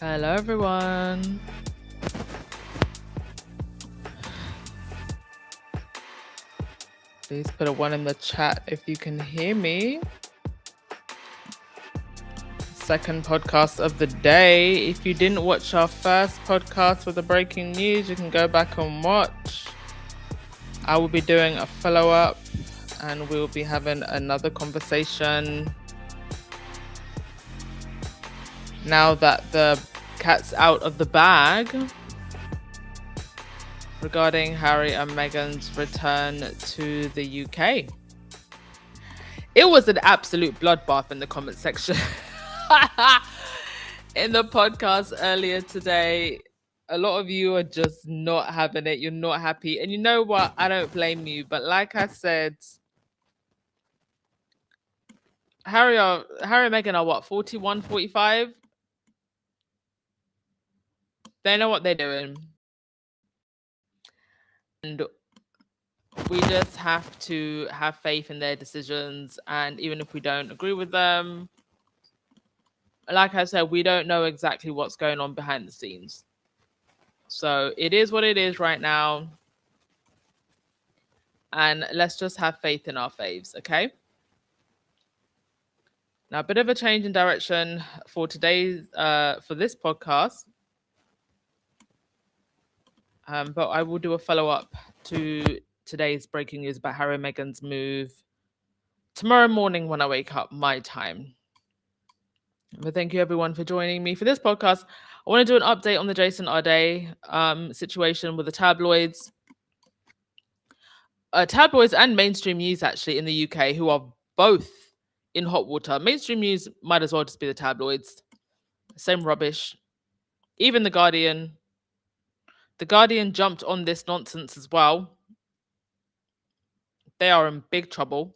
Hello, everyone. Please put a 1 in the chat if you can hear me. Second podcast of the day. If you didn't watch our first podcast with the breaking news, you can go back and watch. I will be doing a follow-up and we'll be having another conversation now that the cat's out of the bag regarding Harry and Meghan's return to the UK. It was an absolute bloodbath in the comment section. In the podcast earlier today, a lot of you are just not having it. You're not happy. And you know what? I don't blame you. But like I said, Harry and Meghan are what, 41, 45? They know what they're doing. And we just have to have faith in their decisions. And even if we don't agree with them, like I said, we don't know exactly what's going on behind the scenes. So it is what it is right now. And let's just have faith in our faves, okay? Now, a bit of a change in direction for today's, for this podcast. But I will do a follow-up to today's breaking news about Harry and Meghan's move tomorrow morning when I wake up, my time. But thank you everyone for joining me for this podcast. I want to do an update on the Jason Arday situation with the tabloids. Tabloids and mainstream news actually in the UK, who are both in hot water. Mainstream news might as well just be the tabloids. Same rubbish. Even The Guardian. The Guardian jumped on this nonsense as well. They are in big trouble.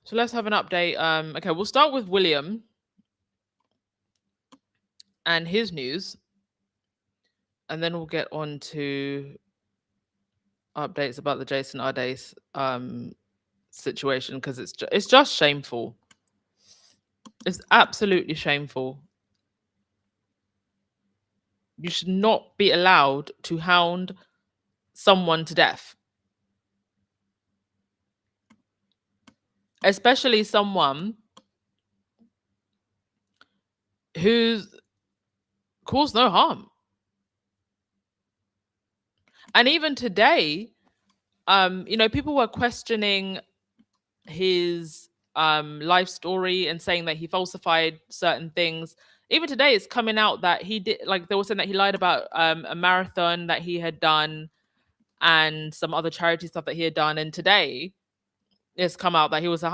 So let's have an update. Okay, we'll start with William and his news. And then we'll get on to updates about the Jason Arday's situation, because it's just shameful. It's absolutely shameful. You should not be allowed to hound someone to death. Especially someone who's caused no harm. And even today, people were questioning his life story and saying that he falsified certain things. Even today, it's coming out that he did, like they were saying that he lied about a marathon that he had done and some other charity stuff that he had done. And today, it's come out that he was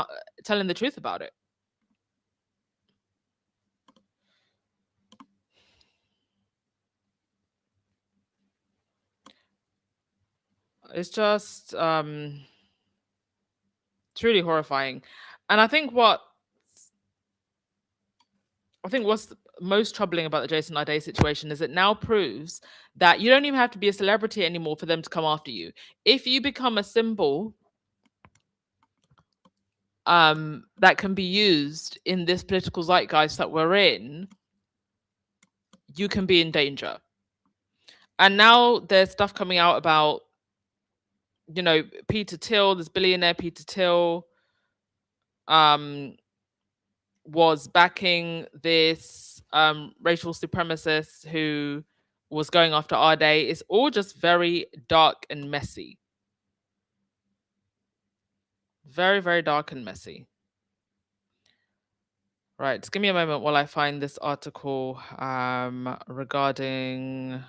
telling the truth about it. It's just it's really horrifying. And I think what's most troubling about the Jason Arday situation is it now proves that you don't even have to be a celebrity anymore for them to come after you. If you become a symbol that can be used in this political zeitgeist that we're in, you can be in danger. And now there's stuff coming out about, Peter Thiel, this billionaire Peter Thiel, was backing this racial supremacist who was going after Arday. It's all just very dark and messy. Very, very dark and messy. Right, just give me a moment while I find this article regarding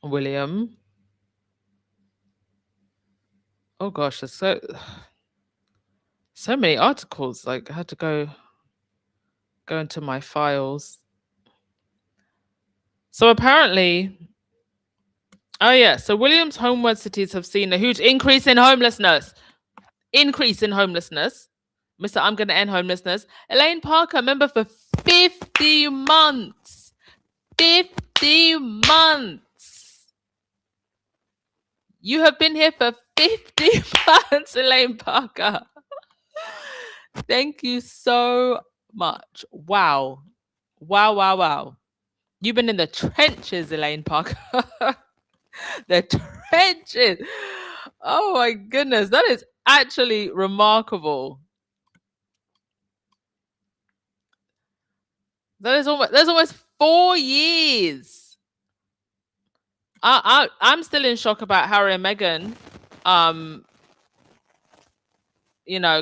William. Oh gosh, there's so many articles. Like I had to go into my files. So apparently, so William's homeward cities have seen a huge increase in homelessness. Mr. I'm going to end homelessness. Elaine Parker, member for 50 months. 50 months. You have been here for 50 months, Elaine Parker. Thank you so much. Wow. Wow, wow, wow. You've been in the trenches, Elaine Parker. The trenches. Oh my goodness. That is actually remarkable. That's almost 4 years. I'm still in shock about Harry and Meghan.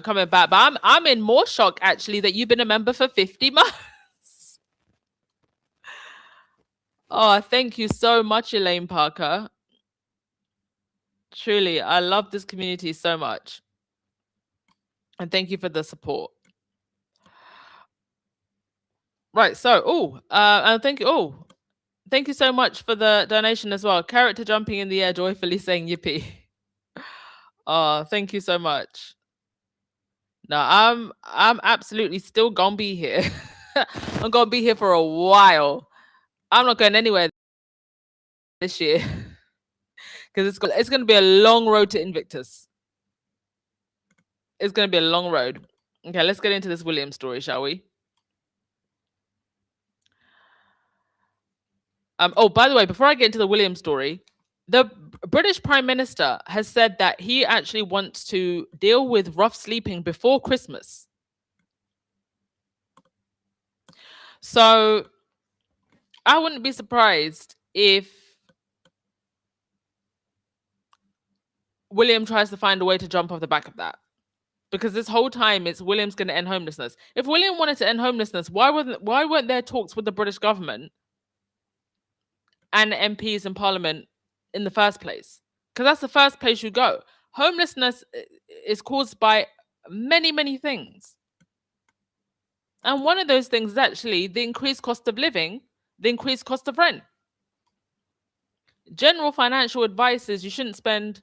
Coming back. But I'm in more shock actually that you've been a member for 50 months. Oh, thank you so much, Elaine Parker. Truly, I love this community so much. And thank you for the support. Right, so and thank you so much for the donation as well. Character jumping in the air, joyfully saying yippee. Oh, thank you so much. No, I'm absolutely still gonna be here. I'm gonna be here for a while. I'm not going anywhere this year because it's gonna be a long road to Invictus. It's gonna be a long road. Okay, let's get into this William story, shall we? Oh, by the way, before I get into the William story, the British Prime Minister has said that he actually wants to deal with rough sleeping before Christmas. So I wouldn't be surprised if William tries to find a way to jump off the back of that. Because this whole time it's William's going to end homelessness. If William wanted to end homelessness, why weren't there talks with the British government and MPs in Parliament in the first place? Because that's the first place you go. Homelessness is caused by many, many things. And one of those things is actually the increased cost of living, the increased cost of rent. General financial advice is you shouldn't spend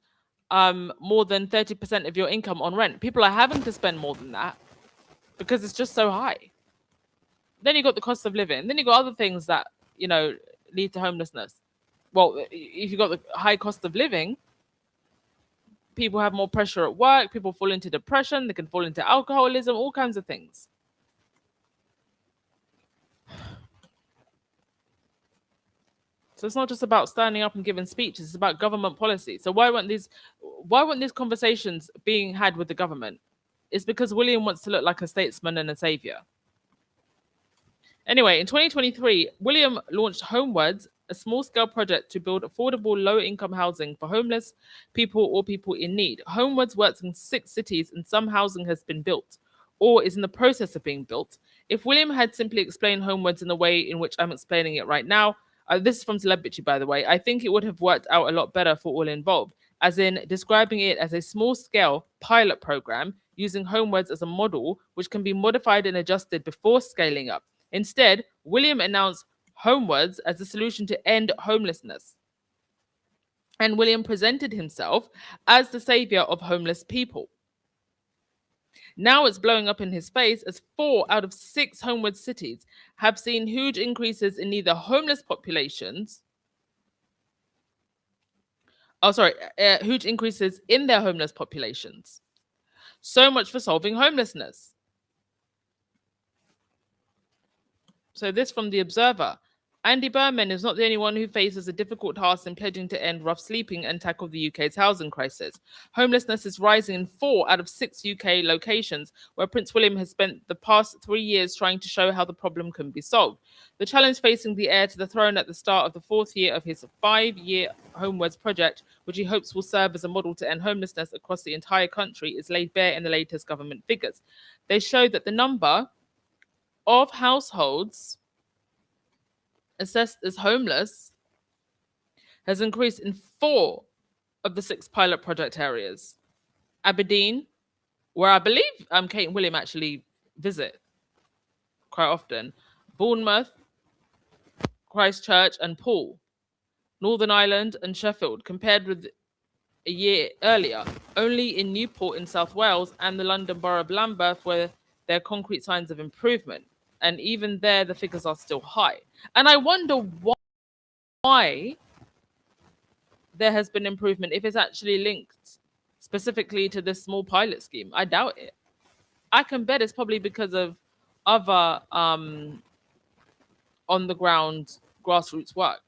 more than 30% of your income on rent. People are having to spend more than that because it's just so high. Then you got the cost of living. Then you got other things that, lead to homelessness. Well, if you got the high cost of living, people have more pressure at work, people fall into depression, they can fall into alcoholism, all kinds of things. So it's not just about standing up and giving speeches, it's about government policy. So why weren't these conversations being had with the government? It's because William wants to look like a statesman and a savior. Anyway, in 2023, William launched Homewards, a small-scale project to build affordable low-income housing for homeless people or people in need. Homewards works in 6 cities and some housing has been built or is in the process of being built. If William had simply explained Homewards in the way in which I'm explaining it right now, this is from Celebrity, by the way, I think it would have worked out a lot better for all involved, as in describing it as a small-scale pilot program using Homewards as a model, which can be modified and adjusted before scaling up. Instead, William announced Homewards as the solution to end homelessness. And William presented himself as the savior of homeless people. Now it's blowing up in his face as 4 out of 6 Homewards cities have seen huge increases in either homeless populations. Huge increases in their homeless populations. So much for solving homelessness. So this from The Observer. Andy Berman is not the only one who faces a difficult task in pledging to end rough sleeping and tackle the UK's housing crisis. Homelessness is rising in 4 out of 6 UK locations, where Prince William has spent the past 3 years trying to show how the problem can be solved. The challenge facing the heir to the throne at the start of the 4th year of his 5-year Homewards project, which he hopes will serve as a model to end homelessness across the entire country, is laid bare in the latest government figures. They show that the number of households assessed as homeless has increased in 4 of the 6 pilot project areas. Aberdeen, where I believe Kate and William actually visit quite often. Bournemouth, Christchurch and Poole. Northern Ireland and Sheffield, compared with a year earlier. Only in Newport in South Wales and the London Borough of Lambeth where there are concrete signs of improvement. And even there, the figures are still high. And I wonder why there has been improvement if it's actually linked specifically to this small pilot scheme. I doubt it. I can bet it's probably because of other on the ground grassroots work.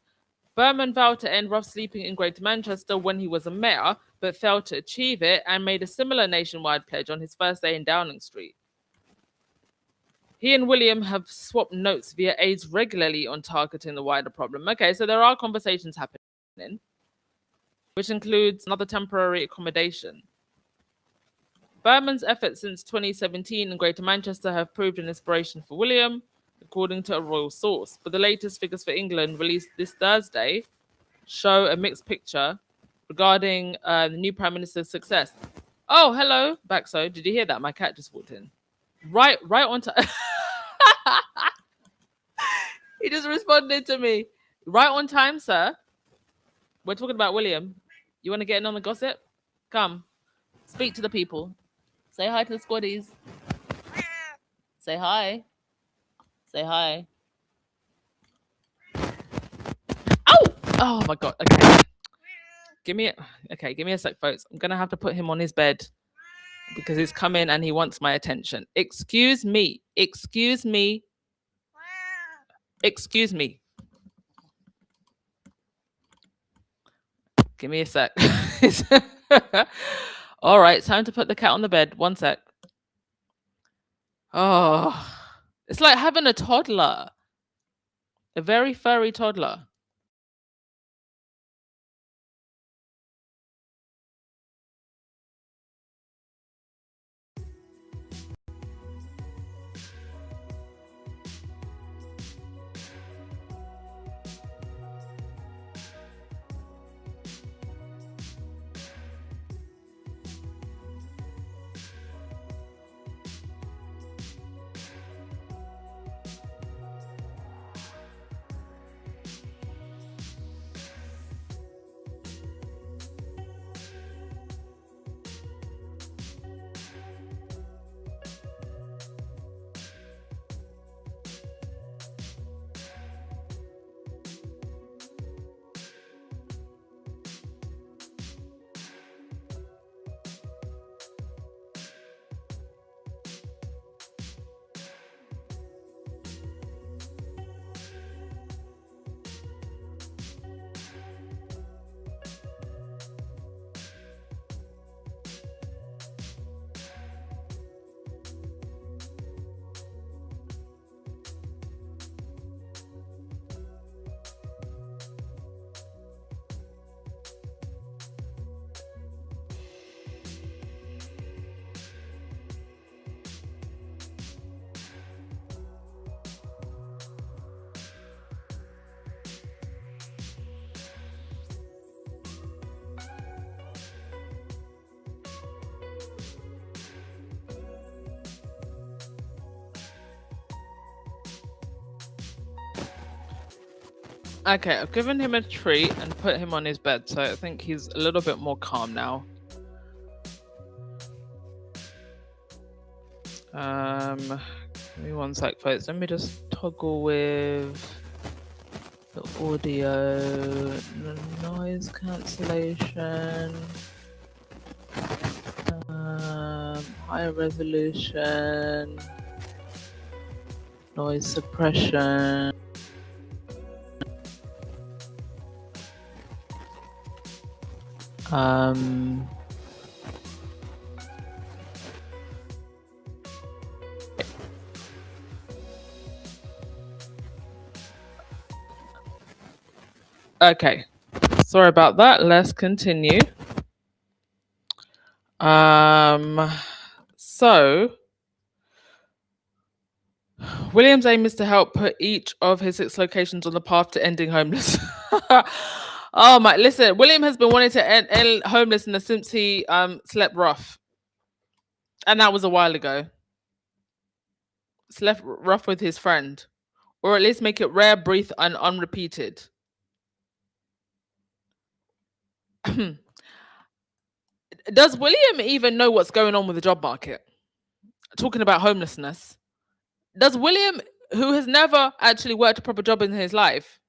Berman vowed to end rough sleeping in Greater Manchester when he was a mayor, but failed to achieve it and made a similar nationwide pledge on his first day in Downing Street. He and William have swapped notes via aides regularly on targeting the wider problem. Okay, so there are conversations happening, which includes another temporary accommodation. Berman's efforts since 2017 in Greater Manchester have proved an inspiration for William, according to a royal source. But the latest figures for England, released this Thursday, show a mixed picture regarding the new Prime Minister's success. Oh, hello, Baxo. Did you hear that? My cat just walked in. Right on time. He just responded to me. Right on time, sir. We're talking about William. You want to get in on the gossip? Come. Speak to the people. Say hi to the squaddies. Say hi. Say hi. Oh! Oh my god. Okay. Give me a sec, folks. I'm gonna have to put him on his bed because he's coming and he wants my attention. Excuse me. Excuse me. Excuse me. Give me a sec. All right, time to put the cat on the bed. One sec. Oh, it's like having a toddler, a very furry toddler. Okay, I've given him a treat and put him on his bed, so I think he's a little bit more calm now. Give me one sec, folks. Let me just toggle with the audio, noise cancellation, high resolution, noise suppression. Okay, sorry about that. Let's continue. So William's aim is to help put each of his 6 locations on the path to ending homeless. Oh my! Listen, William has been wanting to end homelessness since he slept rough, and that was a while ago. Slept rough with his friend, or at least make it rare, brief, and unrepeated. Does William even know what's going on with the job market? Talking about homelessness, does William, who has never actually worked a proper job in his life,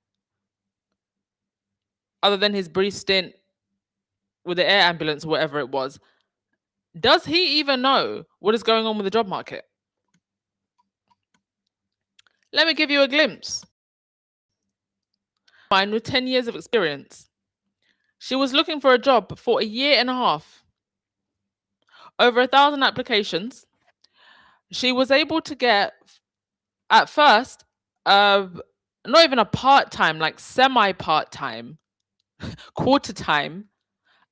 other than his brief stint with the air ambulance or whatever it was. Does he even know what is going on with the job market? Let me give you a glimpse. Mine with 10 years of experience. She was looking for a job for a year and a half. Over 1,000 applications. She was able to get, at first, not even a part-time, like semi-part-time, quarter-time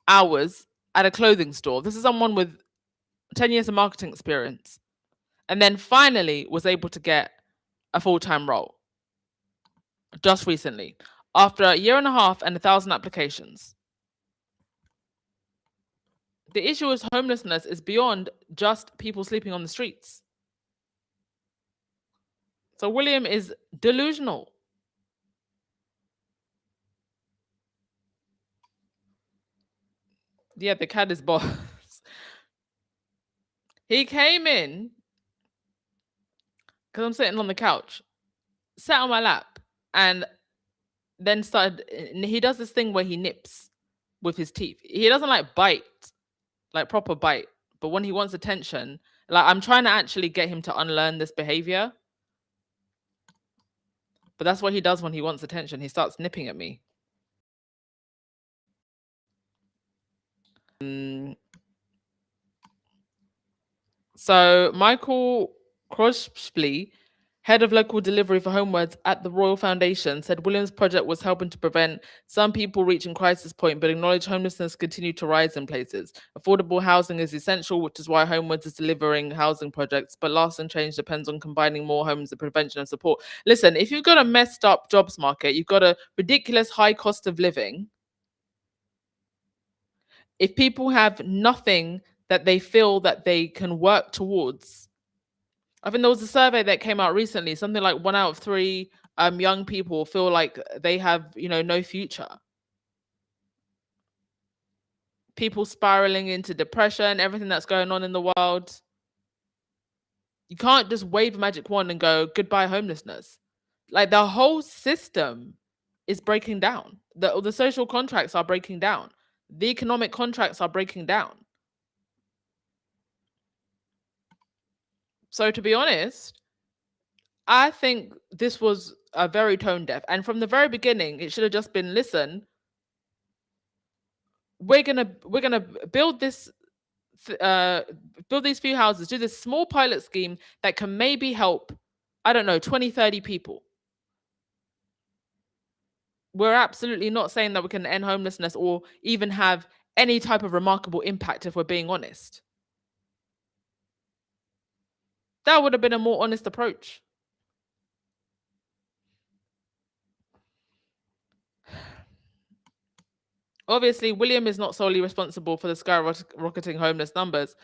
hours at a clothing store. This is someone with 10 years of marketing experience. And then finally was able to get a full-time role just recently, after a year and a half and 1,000 applications. The issue with homelessness is beyond just people sleeping on the streets. So William is delusional. Yeah, the cat is boss. He came in because I'm sitting on the couch, sat on my lap, and then started. He does this thing where he nips with his teeth. He doesn't like bite, like proper bite. But when he wants attention, like I'm trying to actually get him to unlearn this behavior. But that's what he does when he wants attention. He starts nipping at me. So Michael Crosby, head of local delivery for Homewards at the Royal Foundation, said Williams' project was helping to prevent some people reaching crisis point, but acknowledged homelessness continued to rise in places. Affordable housing is essential, which is why Homewards is delivering housing projects, but lasting change depends on combining more homes and prevention and support. Listen, if you've got a messed up jobs market, you've got a ridiculous high cost of living, if people have nothing that they feel that they can work towards. I think there was a survey that came out recently, something like 1 out of 3 young people feel like they have, no future. People spiraling into depression, everything that's going on in the world. You can't just wave a magic wand and go, goodbye homelessness. Like the whole system is breaking down. The social contracts are breaking down. The economic contracts are breaking down. So to be honest, I think this was a very tone deaf. And from the very beginning, it should have just been, listen, we're gonna build this build these few houses, do this small pilot scheme that can maybe help, I don't know, 20, 30 people. We're absolutely not saying that we can end homelessness or even have any type of remarkable impact if we're being honest. That would have been a more honest approach. Obviously, William is not solely responsible for the skyrocketing homeless numbers.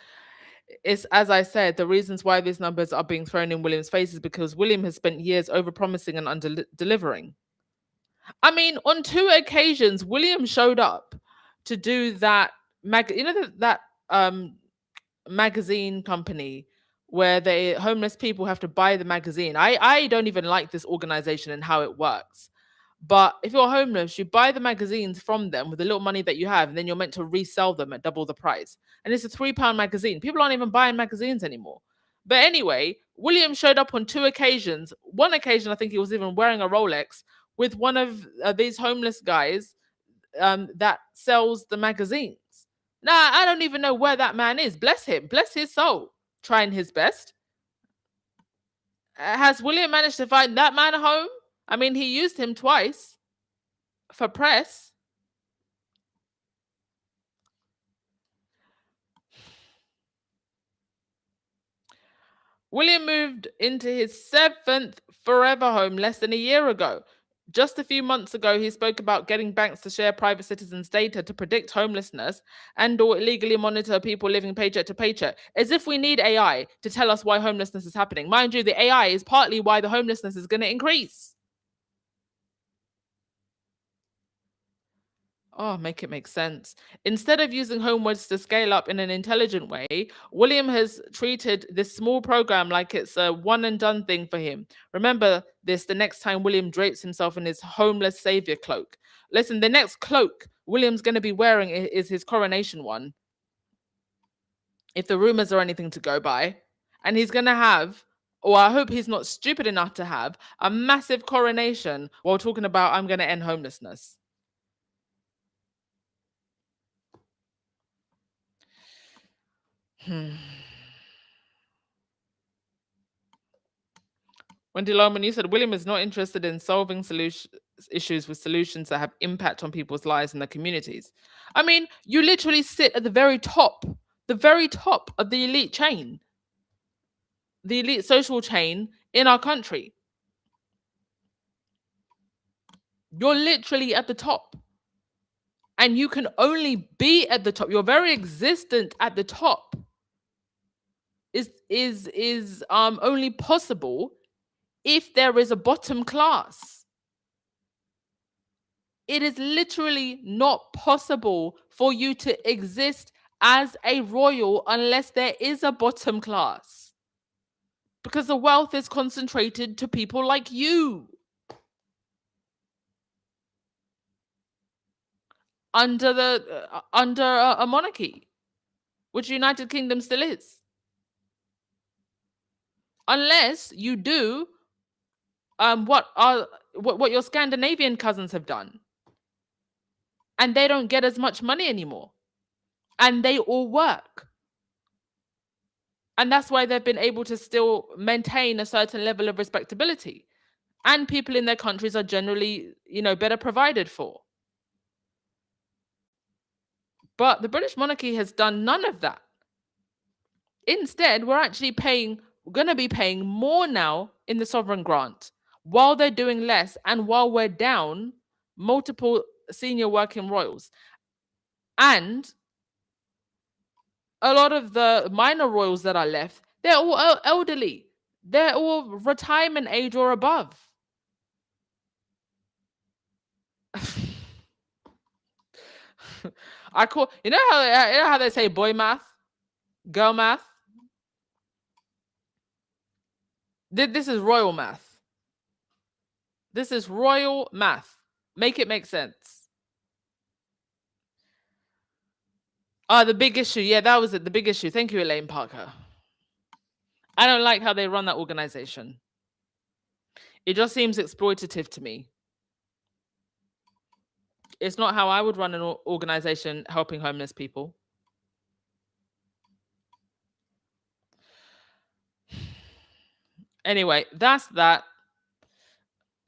It's, as I said, the reasons why these numbers are being thrown in William's face is because William has spent years overpromising and under-delivering. I mean, on 2 occasions, William showed up to do that magazine company where the homeless people have to buy the magazine. I don't even like this organization and how it works. But if you're homeless, you buy the magazines from them with the little money that you have, and then you're meant to resell them at double the price. And it's a £3 magazine. People aren't even buying magazines anymore. But anyway, William showed up on 2 occasions. One occasion, I think he was even wearing a Rolex with one of these homeless guys that sells the magazines. Now, I don't even know where that man is. Bless him. Bless his soul. Trying his best. Has William managed to find that man a home? I mean, he used him twice for press. William moved into his 7th forever home less than a year ago. Just a few months ago, he spoke about getting banks to share private citizens' data to predict homelessness and or illegally monitor people living paycheck to paycheck, as if we need AI to tell us why homelessness is happening. Mind you, the AI is partly why the homelessness is going to increase. Oh, make it make sense. Instead of using homewords to scale up in an intelligent way, William has treated this small program like it's a one and done thing for him. Remember this the next time William drapes himself in his homeless savior cloak. Listen, the next cloak William's going to be wearing is his coronation one, if the rumors are anything to go by. And he's going to have, or I hope he's not stupid enough to have, a massive coronation while talking about, I'm going to end homelessness. Wendy Loman, you said William is not interested in solving issues with solutions that have impact on people's lives and their communities. I mean, you literally sit at the very top of the elite chain, the elite social chain in our country. You're literally at the top. And you can only be at the top. Your very existence at the top is only possible if there is a bottom class. It is literally not possible for you to exist as a royal unless there is a bottom class. Because the wealth is concentrated to people like you. Under a monarchy, which United Kingdom still is. Unless you do what your Scandinavian cousins have done. And they don't get as much money anymore. And they all work. And that's why they've been able to still maintain a certain level of respectability. And people in their countries are generally, better provided for. But the British monarchy has done none of that. Instead, we're going to be paying more now in the sovereign grant while they're doing less and while we're down multiple senior working royals. And a lot of the minor royals that are left, they're all elderly. They're all retirement age or above. You know how they say boy math, girl math? This is royal math. This is royal math. Make it make sense. The big issue. Yeah, that was it. The big issue. Thank you, Elaine Parker. I don't like how they run that organization. It just seems exploitative to me. It's not how I would run an organization helping homeless people. Anyway, that's that.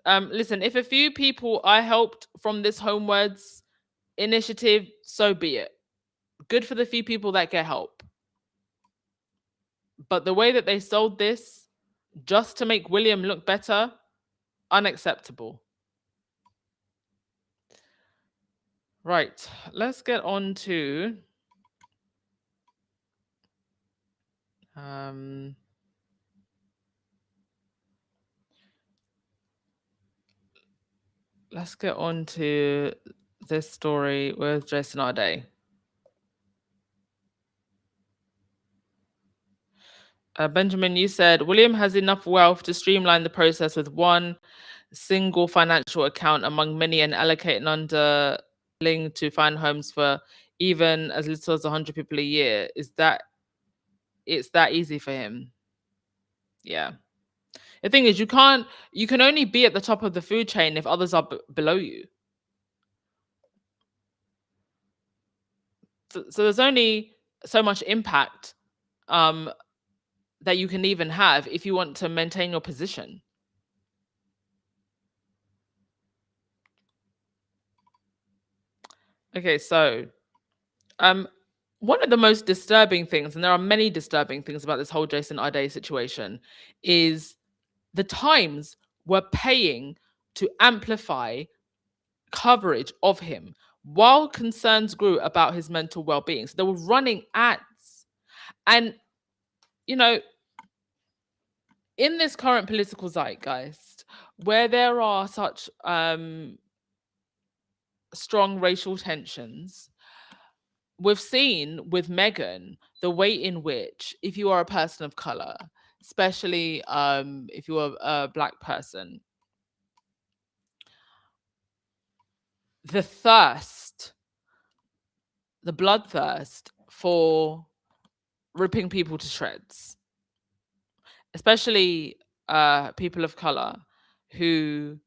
Listen, if a few people are helped from this homewords initiative, so be it. Good for the few people that get help. But the way that they sold this, just to make William look better, unacceptable. Right, let's get on to let's get on to this story with Jason Arday. Benjamin, you said William has enough wealth to streamline the process with one single financial account among many and allocate an underling to find homes for even as little as 100 people a year. It's that easy for him? Yeah. The thing is, you can only be at the top of the food chain if others are below you. So there's only so much impact that you can even have if you want to maintain your position. Okay, so one of the most disturbing things, and there are many disturbing things about this whole Jason Arday situation, is the Times were paying to amplify coverage of him while concerns grew about his mental well-being. So they were running ads. And, in this current political zeitgeist, where there are such strong racial tensions, we've seen with Meghan the way in which, if you are a person of color, especially if you are a black person, the thirst, the bloodthirst for ripping people to shreds, especially people of color who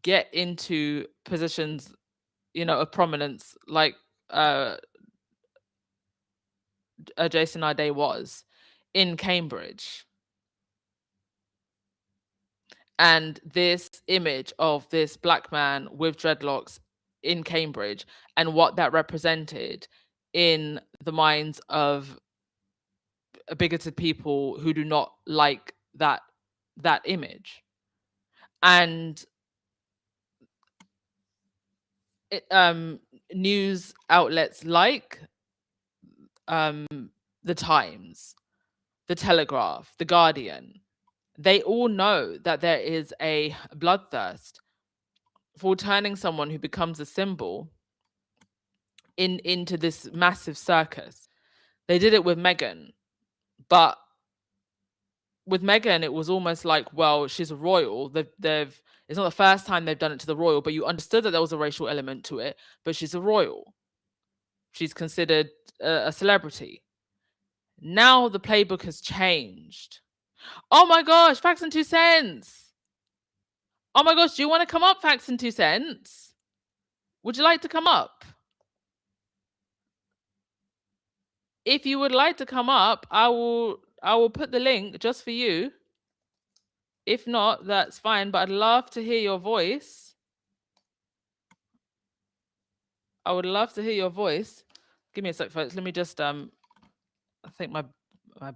get into positions, of prominence, like Jason Arday was in Cambridge. And this image of this black man with dreadlocks in Cambridge and what that represented in the minds of bigoted people who do not like that image. And news outlets like the Times, the Telegraph, the Guardian, they all know that there is a bloodthirst for turning someone who becomes a symbol into this massive circus. They did it with Meghan, but with Meghan, it was almost like, well, she's a royal. They've it's not the first time they've done it to the royal, but you understood that there was a racial element to it. But she's a royal. She's considered a celebrity. Now the playbook has changed. Oh my gosh, Facts and 2 Cents. Oh my gosh, do you want to come up, Facts and 2 Cents? Would you like to come up? If you would like to come up, I will put the link just for you. If not, that's fine, but I'd love to hear your voice. I would love to hear your voice. Give me a sec, folks. Let me just I think my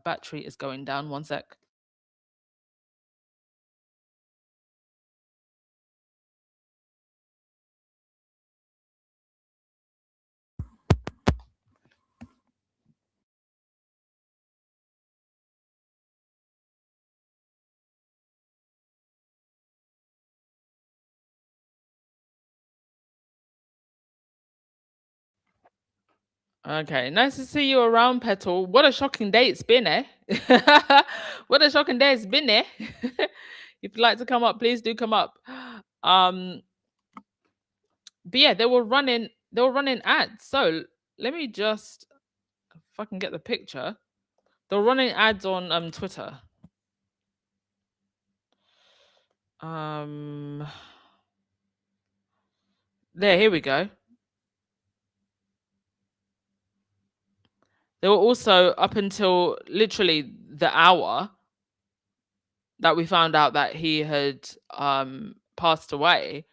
battery is going down. One sec. Okay, nice to see you around, Petal. What a shocking day it's been, eh? What a shocking day it's been, eh? If you'd like to come up, please do come up. But yeah, they were running ads. So let me just, if I can get the picture. They were running ads on Twitter. Here we go. They were also, up until literally the hour that we found out that he had passed away,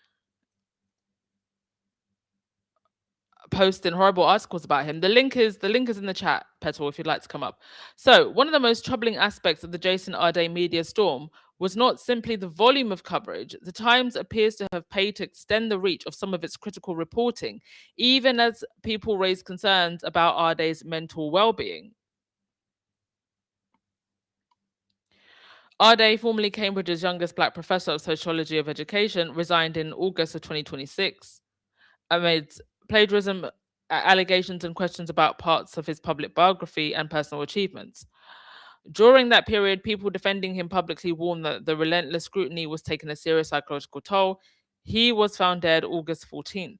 posting horrible articles about him. The link is in the chat, Petal, if you'd like to come up. So one of the most troubling aspects of the Jason Arday media storm was not simply the volume of coverage. The Times appears to have paid to extend the reach of some of its critical reporting, even as people raise concerns about Arday's mental well-being. Arday, formerly Cambridge's youngest black professor of sociology of education, resigned in August of 2026 amid plagiarism allegations and questions about parts of his public biography and personal achievements. During that period, people defending him publicly warned that the relentless scrutiny was taking a serious psychological toll. He was found dead August 14th.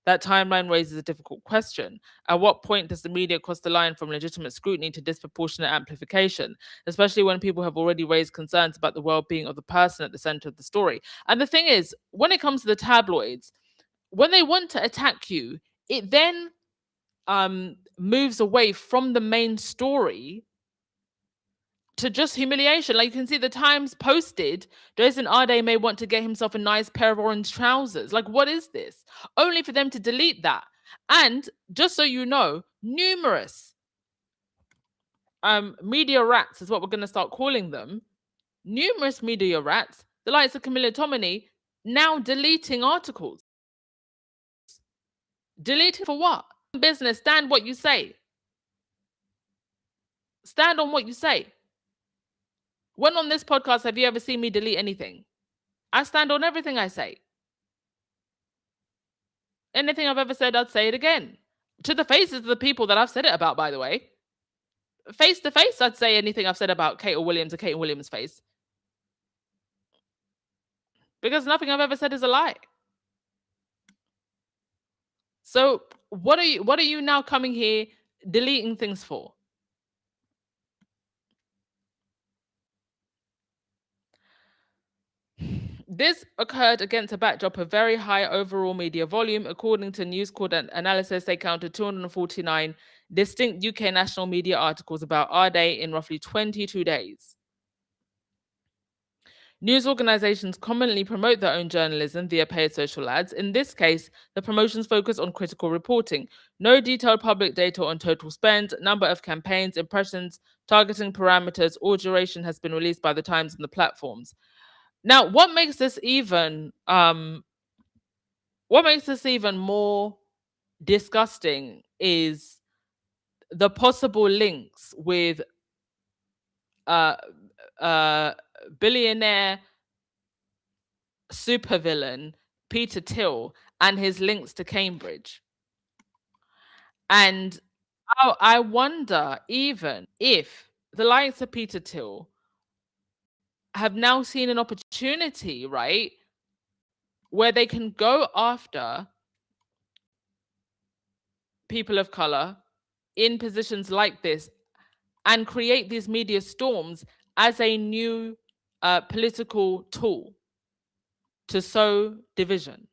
That timeline raises a difficult question. At what point does the media cross the line from legitimate scrutiny to disproportionate amplification, especially when people have already raised concerns about the well-being of the person at the center of the story? And the thing is, when it comes to the tabloids, when they want to attack you, it then moves away from the main story to just humiliation. Like, you can see the Times posted, Jason Arday may want to get himself a nice pair of orange trousers. Like, what is this? Only for them to delete that. And just so you know, numerous media rats is what we're going to start calling them. Numerous media rats, the likes of Camilla Tominey, now deleting articles. Deleting for what? Business, stand what you say. Stand on what you say. When on this podcast have you ever seen me delete anything? I stand on everything I say. Anything I've ever said, I'd say it again. To the faces of the people that I've said it about, by the way. Face to face, I'd say anything I've said about Kate or Williams to Kate and Williams' face. Because nothing I've ever said is a lie. So what are you now coming here deleting things for? This occurred against a backdrop of very high overall media volume. According to News Corp analysis, they counted 249 distinct UK national media articles about Arday in roughly 22 days. News organizations commonly promote their own journalism via paid social ads. In this case, the promotions focus on critical reporting. No detailed public data on total spend, number of campaigns, impressions, targeting parameters, or duration has been released by the Times and the platforms. Now, what makes this even more disgusting is the possible links with billionaire supervillain Peter Thiel and his links to Cambridge. And I wonder even if the likes of Peter Thiel have now seen an opportunity, right, where they can go after people of color in positions like this and create these media storms as a new political tool to sow division.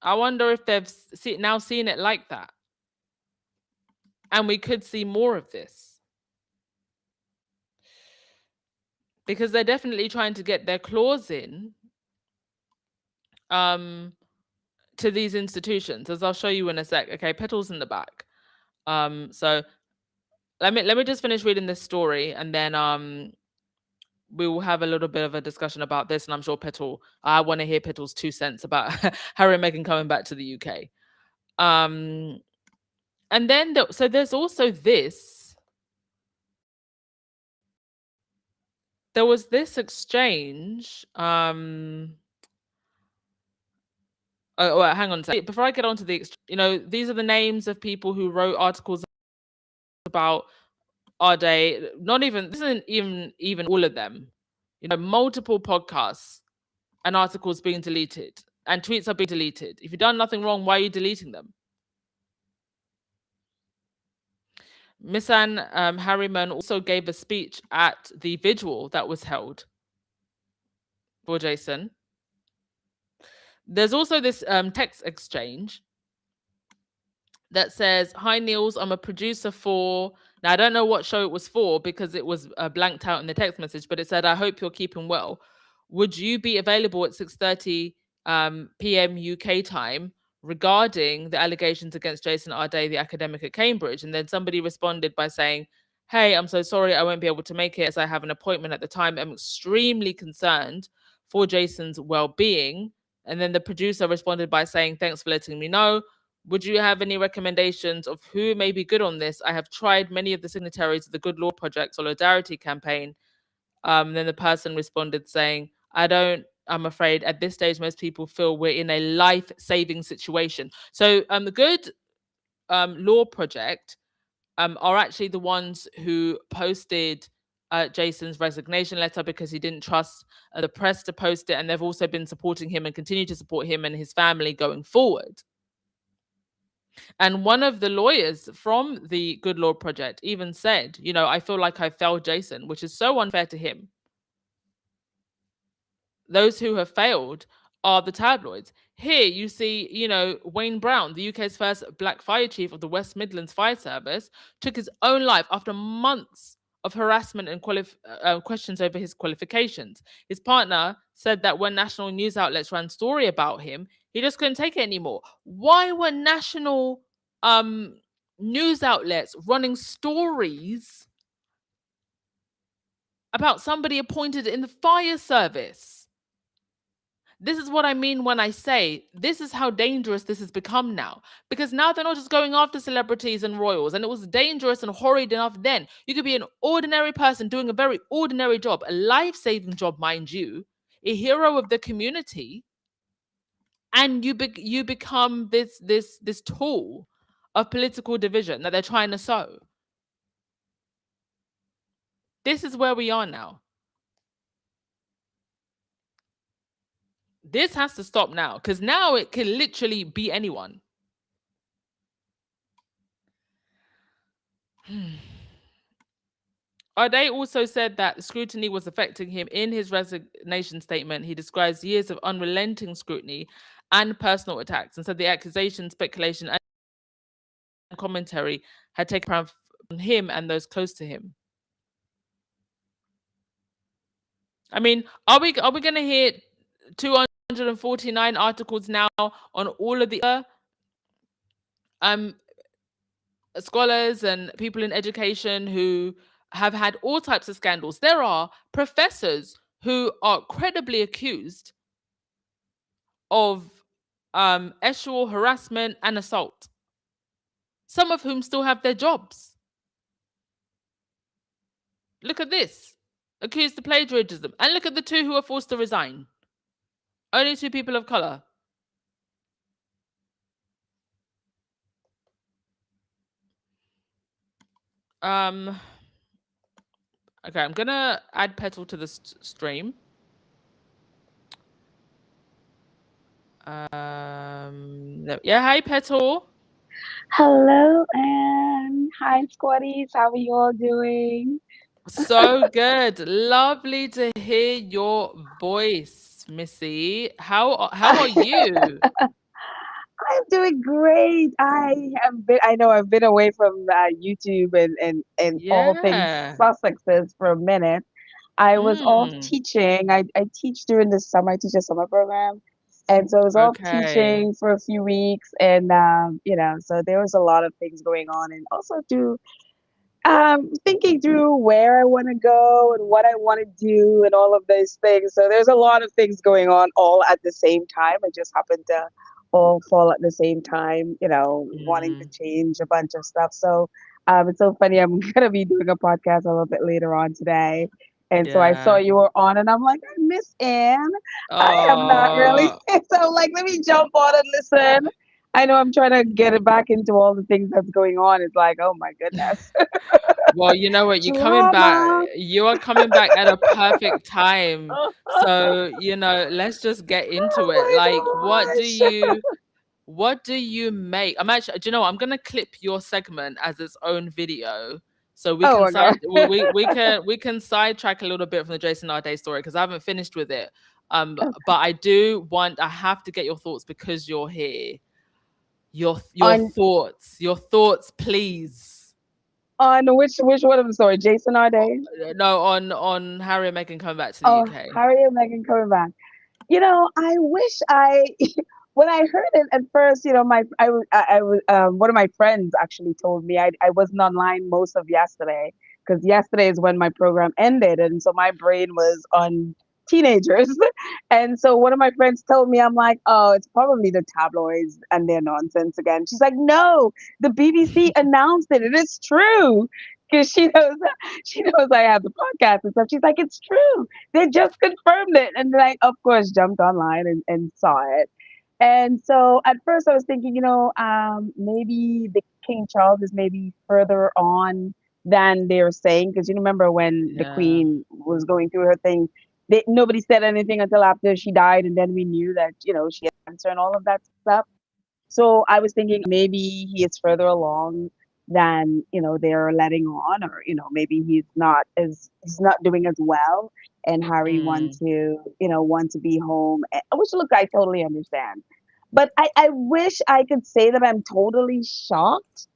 I wonder if they've now seen it like that. And we could see more of this. Because they're definitely trying to get their claws in to these institutions, as I'll show you in a sec. Okay, petals in the back. So let me just finish reading this story, and then we will have a little bit of a discussion about this. And I'm sure I want to hear Petal's 2 cents about Harry and Meghan coming back to the UK. And then so there's also this. There was this exchange. Oh, hang on a second. Before I get on to the, these are the names of people who wrote articles about Arday. This isn't even all of them. Multiple podcasts and articles being deleted and tweets are being deleted. If you've done nothing wrong, why are you deleting them? Miss Anne Harriman also gave a speech at the vigil that was held for Jason. There's also this text exchange that says, "Hi Niels, I'm a producer for..." Now, I don't know what show it was for because it was blanked out in the text message, but it said, "I hope you're keeping well. Would you be available at 6:30 p.m. UK time regarding the allegations against Jason Arday, the academic at Cambridge?" And then somebody responded by saying, "Hey, I'm so sorry I won't be able to make it as I have an appointment at the time. I'm extremely concerned for Jason's well-being." And then the producer responded by saying, "Thanks for letting me know. Would you have any recommendations of who may be good on this? I have tried many of the signatories of the Good Law Project Solidarity campaign." Then the person responded saying, "I'm afraid at this stage, most people feel we're in a life-saving situation." So the Good Law Project are actually the ones who posted Jason's resignation letter because he didn't trust the press to post it. And they've also been supporting him and continue to support him and his family going forward. And one of the lawyers from the Good Law Project even said, "I feel like I failed Jason," which is so unfair to him. Those who have failed are the tabloids. Here you see, Wayne Brown, the UK's first black fire chief of the West Midlands Fire Service, took his own life after months of harassment and questions over his qualifications. His partner said that when national news outlets ran story about him, he just couldn't take it anymore. Why were national news outlets running stories about somebody appointed in the fire service? This is what I mean when I say this is how dangerous this has become now. Because now they're not just going after celebrities and royals. And it was dangerous and horrid enough then. You could be an ordinary person doing a very ordinary job, a life-saving job, mind you, a hero of the community. and you become this tool of political division that they're trying to sow. This is where we are now. This has to stop now, because now it can literally be anyone. Arday also said that scrutiny was affecting him. In his resignation statement, he describes years of unrelenting scrutiny and personal attacks, and said the accusation, speculation, and commentary had taken around on him and those close to him. I mean, are we going to hear 249 articles now on all of the um scholars and people in education who have had all types of scandals? There are professors who are credibly accused of sexual harassment and assault, some of whom still have their jobs. Look at this, accused of plagiarism, and look at the two who were forced to resign. Only two people of color. Okay, I'm gonna add Petal to the stream. Yeah, hi Petal. Hello, and hi, squaddies. How are you all doing? So good. Lovely to hear your voice, Missy. How are you? I'm doing great. I know I've been away from YouTube and all things Yeah. Sussexes for a minute. I was off Mm, teaching. I teach during the summer. I teach a summer program, and so I was off okay. teaching for a few weeks, and so there was a lot of things going on, and also to thinking through where I want to go and what I want to do and all of those things. So there's a lot of things going on all at the same time. I just happened to all fall at the same time, wanting to Mm, change a bunch of stuff. So it's so funny. I'm going to be doing a podcast a little bit later on today. And so I saw yeah. you were on, and I'm like, I miss Anne. I have not really. Oh, So I'm like, let me jump on and listen. I know I'm trying to get it back into all the things that's going on. It's like, oh my goodness. well, you know what? You're coming back. Drama. You are coming back at a perfect time. Oh So, let's just get into it. my Like, gosh. what do you make? I'm actually, do you know what? I'm gonna clip your segment as its own video, so we Oh can my god. we can sidetrack a little bit from the Jason Arday story, because I haven't finished with it. But I have to get your thoughts because you're here. On Your thoughts, please. which one of them? Sorry, Jason Arday. No, on Harry and Meghan coming back to the Oh, UK. Harry and Meghan coming back. I wish I when I heard it at first, my I was one of my friends actually told me I wasn't online most of yesterday because yesterday is when my program ended, and so my brain was on teenagers. And so one of my friends told me, I'm like, oh, it's probably the tabloids and their nonsense again. She's like, no, the BBC announced it, and it's true. Because she knows I have the podcast and stuff. She's like, it's true, they just confirmed it. And then I, of course, jumped online and saw it. And so at first I was thinking, maybe the King Charles is maybe further on than they're saying. Because you remember when the Yeah. Queen was going through her thing, nobody said anything until after she died. And then we knew that, she had cancer and all of that stuff. So I was thinking maybe he is further along than, they're letting on, or, maybe he's not doing as well. And Harry Mm, want to be home, which look, I totally understand. But I wish I could say that I'm totally shocked.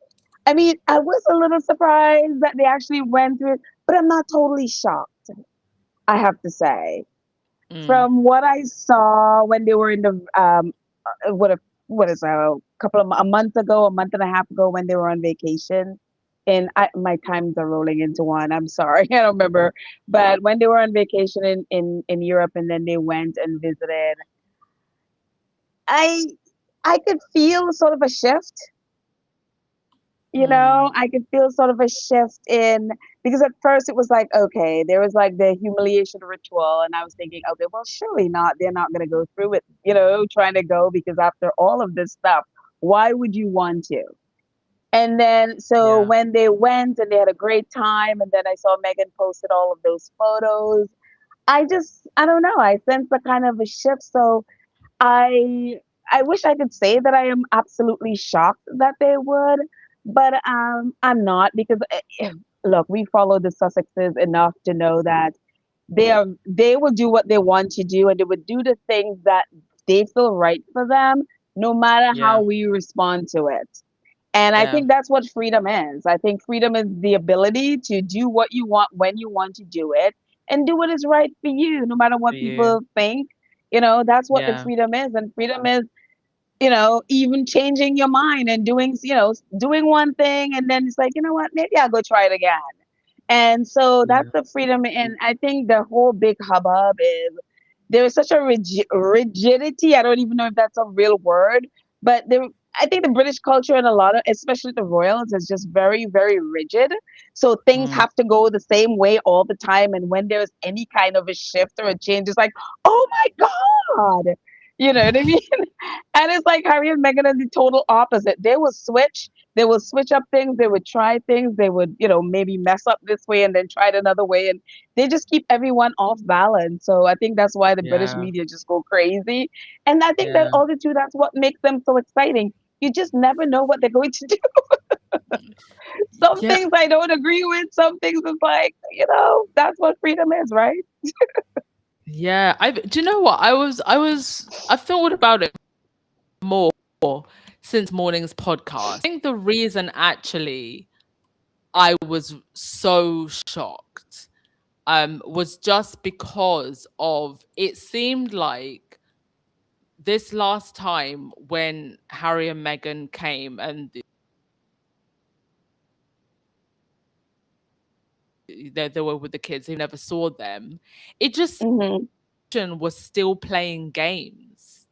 I mean, I was a little surprised that they actually went through it, but I'm not totally shocked, I have to say. mm. From what I saw when they were in the what is a a month ago, a month and a half ago, when they were on vacation. And my times are rolling into one. I'm sorry, I don't remember. But when they were on vacation in Europe, and then they went and visited, I I could feel sort of a shift. Mm. I could feel sort of a shift in, because at first it was like, okay, there was like the humiliation ritual, and I was thinking, okay, well, surely not. They're not going to go through it, trying to go, because after all of this stuff, why would you want to? And then, so Yeah. when they went and they had a great time, and then I saw Megan posted all of those photos, I don't know, I sensed a kind of a shift. So I I wish I could say that I am absolutely shocked that they would, but I'm not, because look, we follow the Sussexes enough to know that they will do what they want to do, and they would do the things that they feel right for them, no matter how Yeah. we respond to it. And I Yeah. think that's what freedom is. I think freedom is the ability to do what you want when you want to do it, and do what is right for you, no matter For what you. people think. That's what the Yeah. freedom is. And freedom is, even changing your mind and doing one thing, and then it's like, you know what, maybe I'll go try it again. And so that's Yeah. the freedom. And I think the whole big hubbub is, there is such a rigidity. I don't even know if that's a real word, but I think the British culture, and a lot of, especially the royals, is just very, very rigid. So things Mm. have to go the same way all the time. And when there's any kind of a shift or a change, it's like, oh my God. You know what I mean? And it's like Harry and Meghan are the total opposite. They will switch up things, they would try things, they would, maybe mess up this way and then try it another way. And they just keep everyone off balance. So I think that's why the British Yeah. media just go crazy. And I think that Yeah. all the two, that's what makes them so exciting. You just never know what they're going to do. Some Yeah. things I don't agree with, some things is like, that's what freedom is, right? Yeah. Do you know what? I thought about it more since morning's podcast. I think the reason actually I was so shocked was just because of, it seemed like this last time when Harry and Meghan came and they were with the kids, he never saw them. It just Mm-hmm. was still playing games.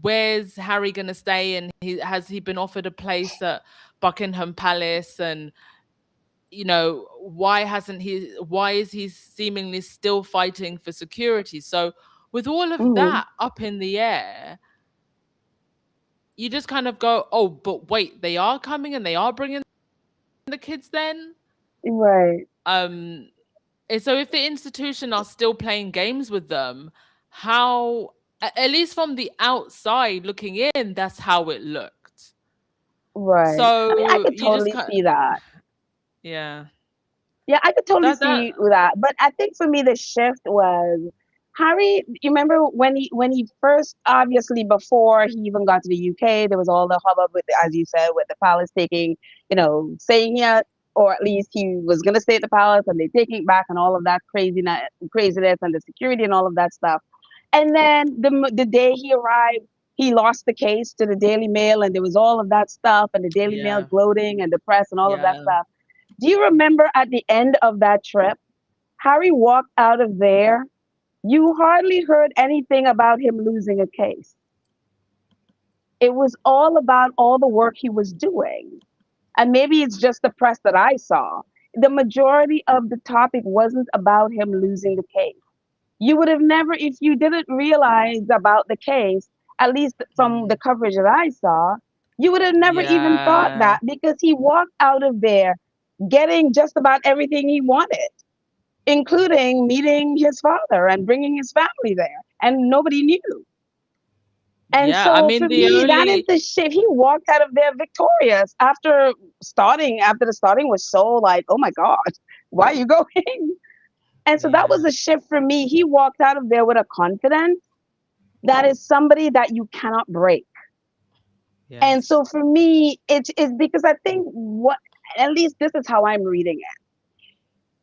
Where's Harry going to stay? And has he been offered a place at Buckingham Palace? And why is he seemingly still fighting for security? So with all of Mm-hmm. that up in the air, you just kind of go, oh, but wait, they are coming and they are bringing the kids then. Right. um and so if the institution are still playing games with them, how, at least from the outside looking in, that's how it looked. Right. I mean, I So could you just totally kind, see that. yeah, Yeah, I could totally that see that. But I think for me the shift was Harry. You remember when he first, obviously before he even got to the UK, there was all the hubbub with, as you said, with the palace taking, saying, yeah, or at least he was gonna stay at the palace, and they taking it back, and all of that craziness, and the security and all of that stuff. And then the day he arrived, he lost the case to the Daily Mail, and there was all of that stuff, and the Daily Mail yeah, gloating, and the press, and all of that yeah, stuff. Do you remember at the end of that trip, Harry walked out of there? You hardly heard anything about him losing a case. It was all about all the work he was doing. And maybe it's just the press that I saw. The majority of the topic wasn't about him losing the case. You would have never, if you didn't realize about the case, at least from the mm, coverage that I saw, you would have never even thought yeah, that, because he walked out of there getting just about everything he wanted, including meeting his father and bringing his family there, and nobody knew. And yeah. I so mean, for the me, that is only, the shit. He walked out of there victorious after starting. After the starting was so like, oh my god, why are you going? And so that was yeah, a shift for me. He walked out of there with a confidence that is somebody that you cannot break. And yes, so for me, it's because I think what, at least this is how I'm reading it.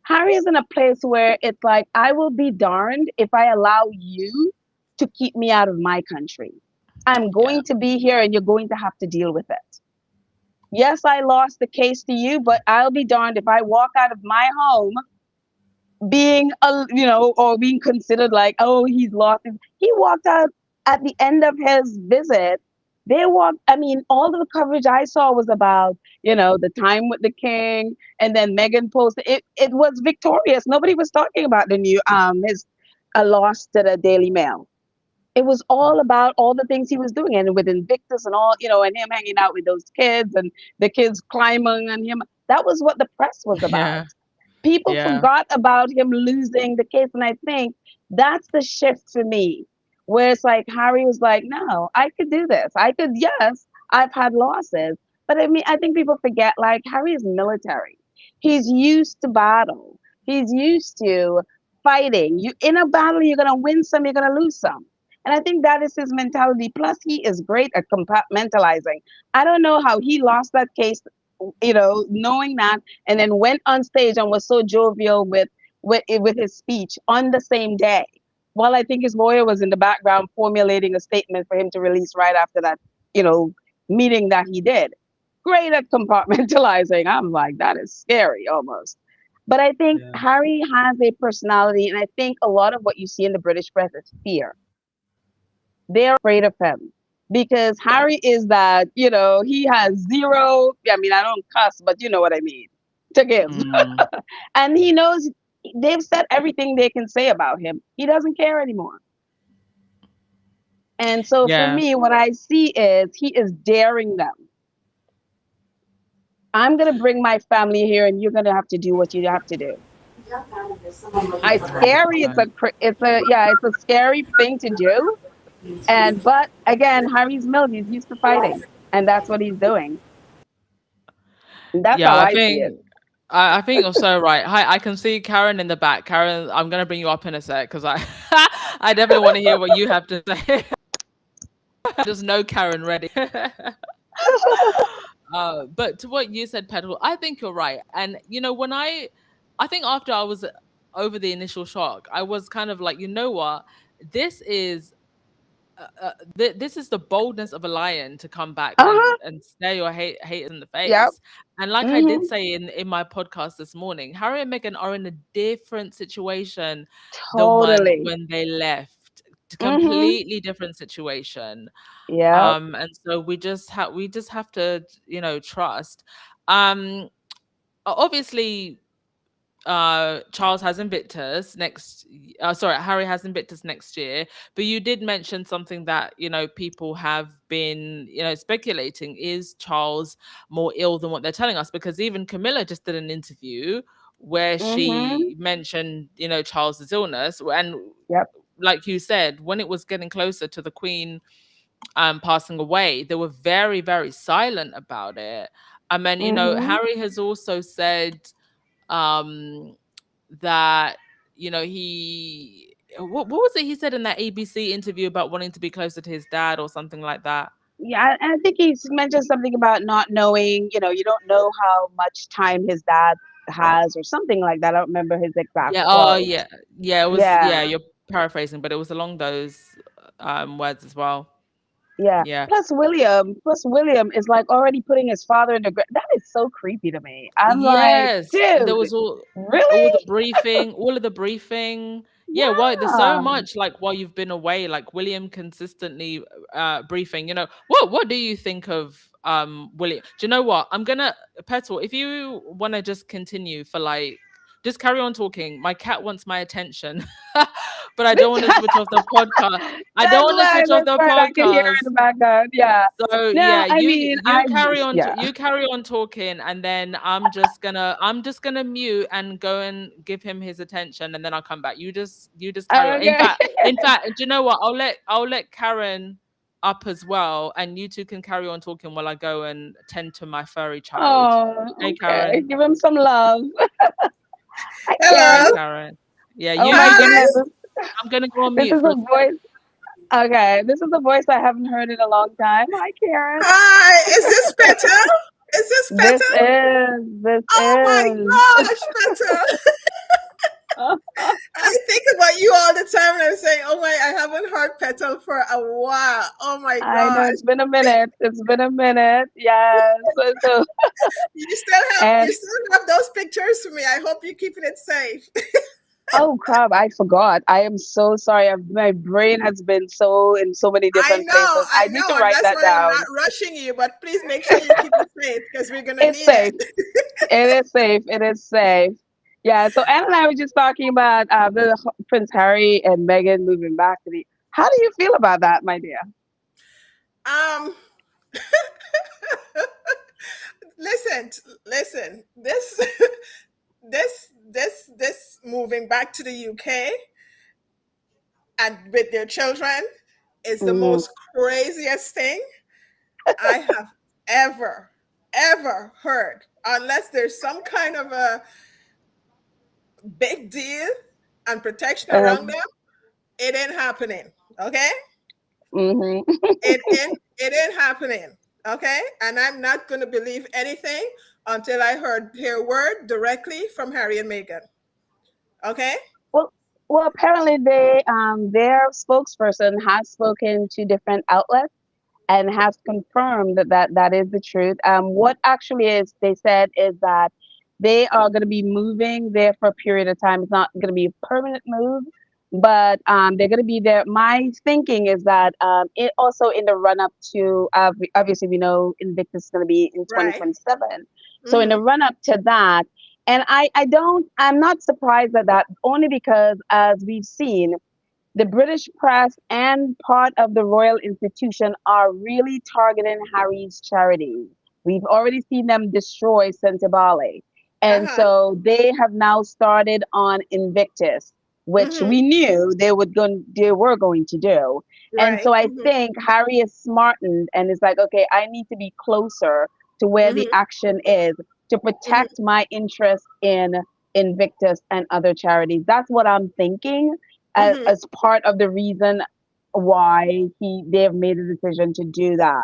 Harry is in a place where it's like, I will be darned if I allow you to keep me out of my country. I'm yeah, going to be here, and you're going to have to deal with it. Yes, I lost the case to you, but I'll be darned if I walk out of my home being or being considered like, oh, he's lost. He walked out at the end of his visit They walked, I mean, all the coverage I saw was about, the time with the king, and then Meghan posted it was victorious. Nobody was talking about the new his loss to the Daily Mail. It was all about all the things he was doing, and with Invictus and all, and him hanging out with those kids and the kids climbing on him. That was what the press was about. Yeah. People Yeah. forgot about him losing the case, and I think that's the shift for me, where it's like Harry was like, "No, I could do this. I could. Yes, I've had losses, but I mean, I think people forget like Harry is military. He's used to battle. He's used to fighting. You in a battle, you're gonna win some, you're gonna lose some." And I think that is his mentality. Plus, he is great at compartmentalizing. I don't know how he lost that case, knowing that, and then went on stage and was so jovial with his speech on the same day. While I think his lawyer was in the background formulating a statement for him to release right after that, you know, meeting that he did. Great at compartmentalizing. I'm like, that is scary almost. But I think Yeah. Harry has a personality, and I think a lot of what you see in the British press is fear. They're afraid of him because Harry is that, he has zero, I mean, I don't cuss, but you know what I mean, to give. Mm. And he knows they've said everything they can say about him. He doesn't care anymore. And so for Yeah. me, what I see is he is daring them. I'm going to bring my family here and you're going to have to do what you have to do. It's scary. 100%. It's a scary thing to do. But again, Harry's Mills, he's used to fighting, and that's what he's doing. And that's Yeah, how I I see think it. I think you're so right. Hi, I can see Karen in the back. Karen, I'm gonna bring you up in a sec because I I definitely want to hear what you have to say. Just know Karen ready. But to what you said, Petal, I think you're right. And when I think after I was over the initial shock, I was kind of like, you know what, this is this is the boldness of a lion to come back and Uh-huh. stare your haters in the Yep. face. And like I did Mm-hmm. say in my podcast this morning, Harry and Meghan are in a different situation than Totally. when they left. Mm-hmm. Completely different situation. Yep. And so we just have to trust. um Obviously, Charles has Invictus next. Sorry, Harry has Invictus next year. But you did mention something that people have been speculating: is Charles more ill than what they're telling us? Because even Camilla just did an interview where Mm-hmm. she mentioned Charles's illness, and Yep. like you said, when it was getting closer to the Queen passing away, they were very, very silent about it. And then Mm-hmm. Harry has also said um that he what was it he said in that ABC interview about wanting to be closer to his dad or something like that. Yeah, and I think he's mentioned something about not knowing, you don't know how much time his dad has or something like that. I don't remember his exact Yeah. Oh, quote. yeah. Yeah, it was. Yeah, Yeah. you're paraphrasing, but it was along those words as well. Yeah. Yeah. Plus William is like already putting his father in the grave. That is so creepy to me. I'm like, Yes, there dude, was all really? the briefing, all of the briefing. Yeah, why there's so Yeah. much like while you've been away, like William consistently briefing. What do you think of William? Do you know what? I'm gonna Petal, if you wanna just continue for like just carry on talking. My cat wants my attention. But I don't want to switch off the podcast. I don't want to switch off That's the right. I can hear it in podcast. the background. Yeah. So No, yeah, I you mean, you carry on yeah. you carry on talking, and then I'm just gonna mute and go and give him his attention, and then I'll come back. You just carry on. In Okay. fact, in fact, do you know what? I'll let Karen up as well, and you two can carry on talking while I go and tend to my furry child. Oh, Hey, okay. Karen. Give him some love. Hi, Hey, Karen. Hello. Karen. Yeah, Oh you my you go. Hi. goodness. I'm gonna go on This mute is for a a sec. voice. Okay. This is a voice I haven't heard in a long time. Hi, Karen. Hi. Is this better? Is this This better? is, this Oh my is. gosh, better. I think about you all the time and I'm saying, oh my, I haven't heard Petal for a while. Oh my I know gosh. it's been a minute. It's been a minute. Yes. So, You still have and you still have those pictures for me. I hope you're keeping it safe. Oh crap, I forgot. I am so sorry. My brain has been so in so many different places. I I need to know, and write that's that why I'm not down. rushing you, but please make sure you keep it safe because we're gonna It's need safe. it. It is safe. It is safe. Yeah. So Anne and I were just talking about Prince Harry and Meghan moving back to the. How do you feel about that, my dear? Um, listen, listen. This, this moving back to the UK and with their children is the Mm-hmm. most craziest thing I have ever heard. Unless there's some kind of a big deal and protection around them, it ain't happening. Okay, Mm-hmm. it ain't happening. Okay, and I'm not going to believe anything until I hear word directly from Harry and Meghan. Okay. Well, well, apparently their spokesperson has spoken to different outlets and has confirmed that is the truth. What actually is they said is that they are going to be moving there for a period of time. It's not going to be a permanent move, but they're going to be there. My thinking is that it also in the run up to obviously we know Invictus is going to be in Right. 2027. So in the Mm-hmm. run up to that, and I'm not surprised at that only because as we've seen the British press and part of the royal institution are really targeting Harry's charities. We've already seen them destroy Sentebale. And Uh-huh. so they have now started on Invictus, which Mm-hmm. we knew they were going to do. And Right. so I Mm-hmm. think Harry is smartened and is like, okay, I need to be closer to where the Mm-hmm. action is to Mm-hmm. protect my interest in Invictus and other charities. That's what I'm thinking Mm-hmm. as part of the reason why they have made a decision to do that.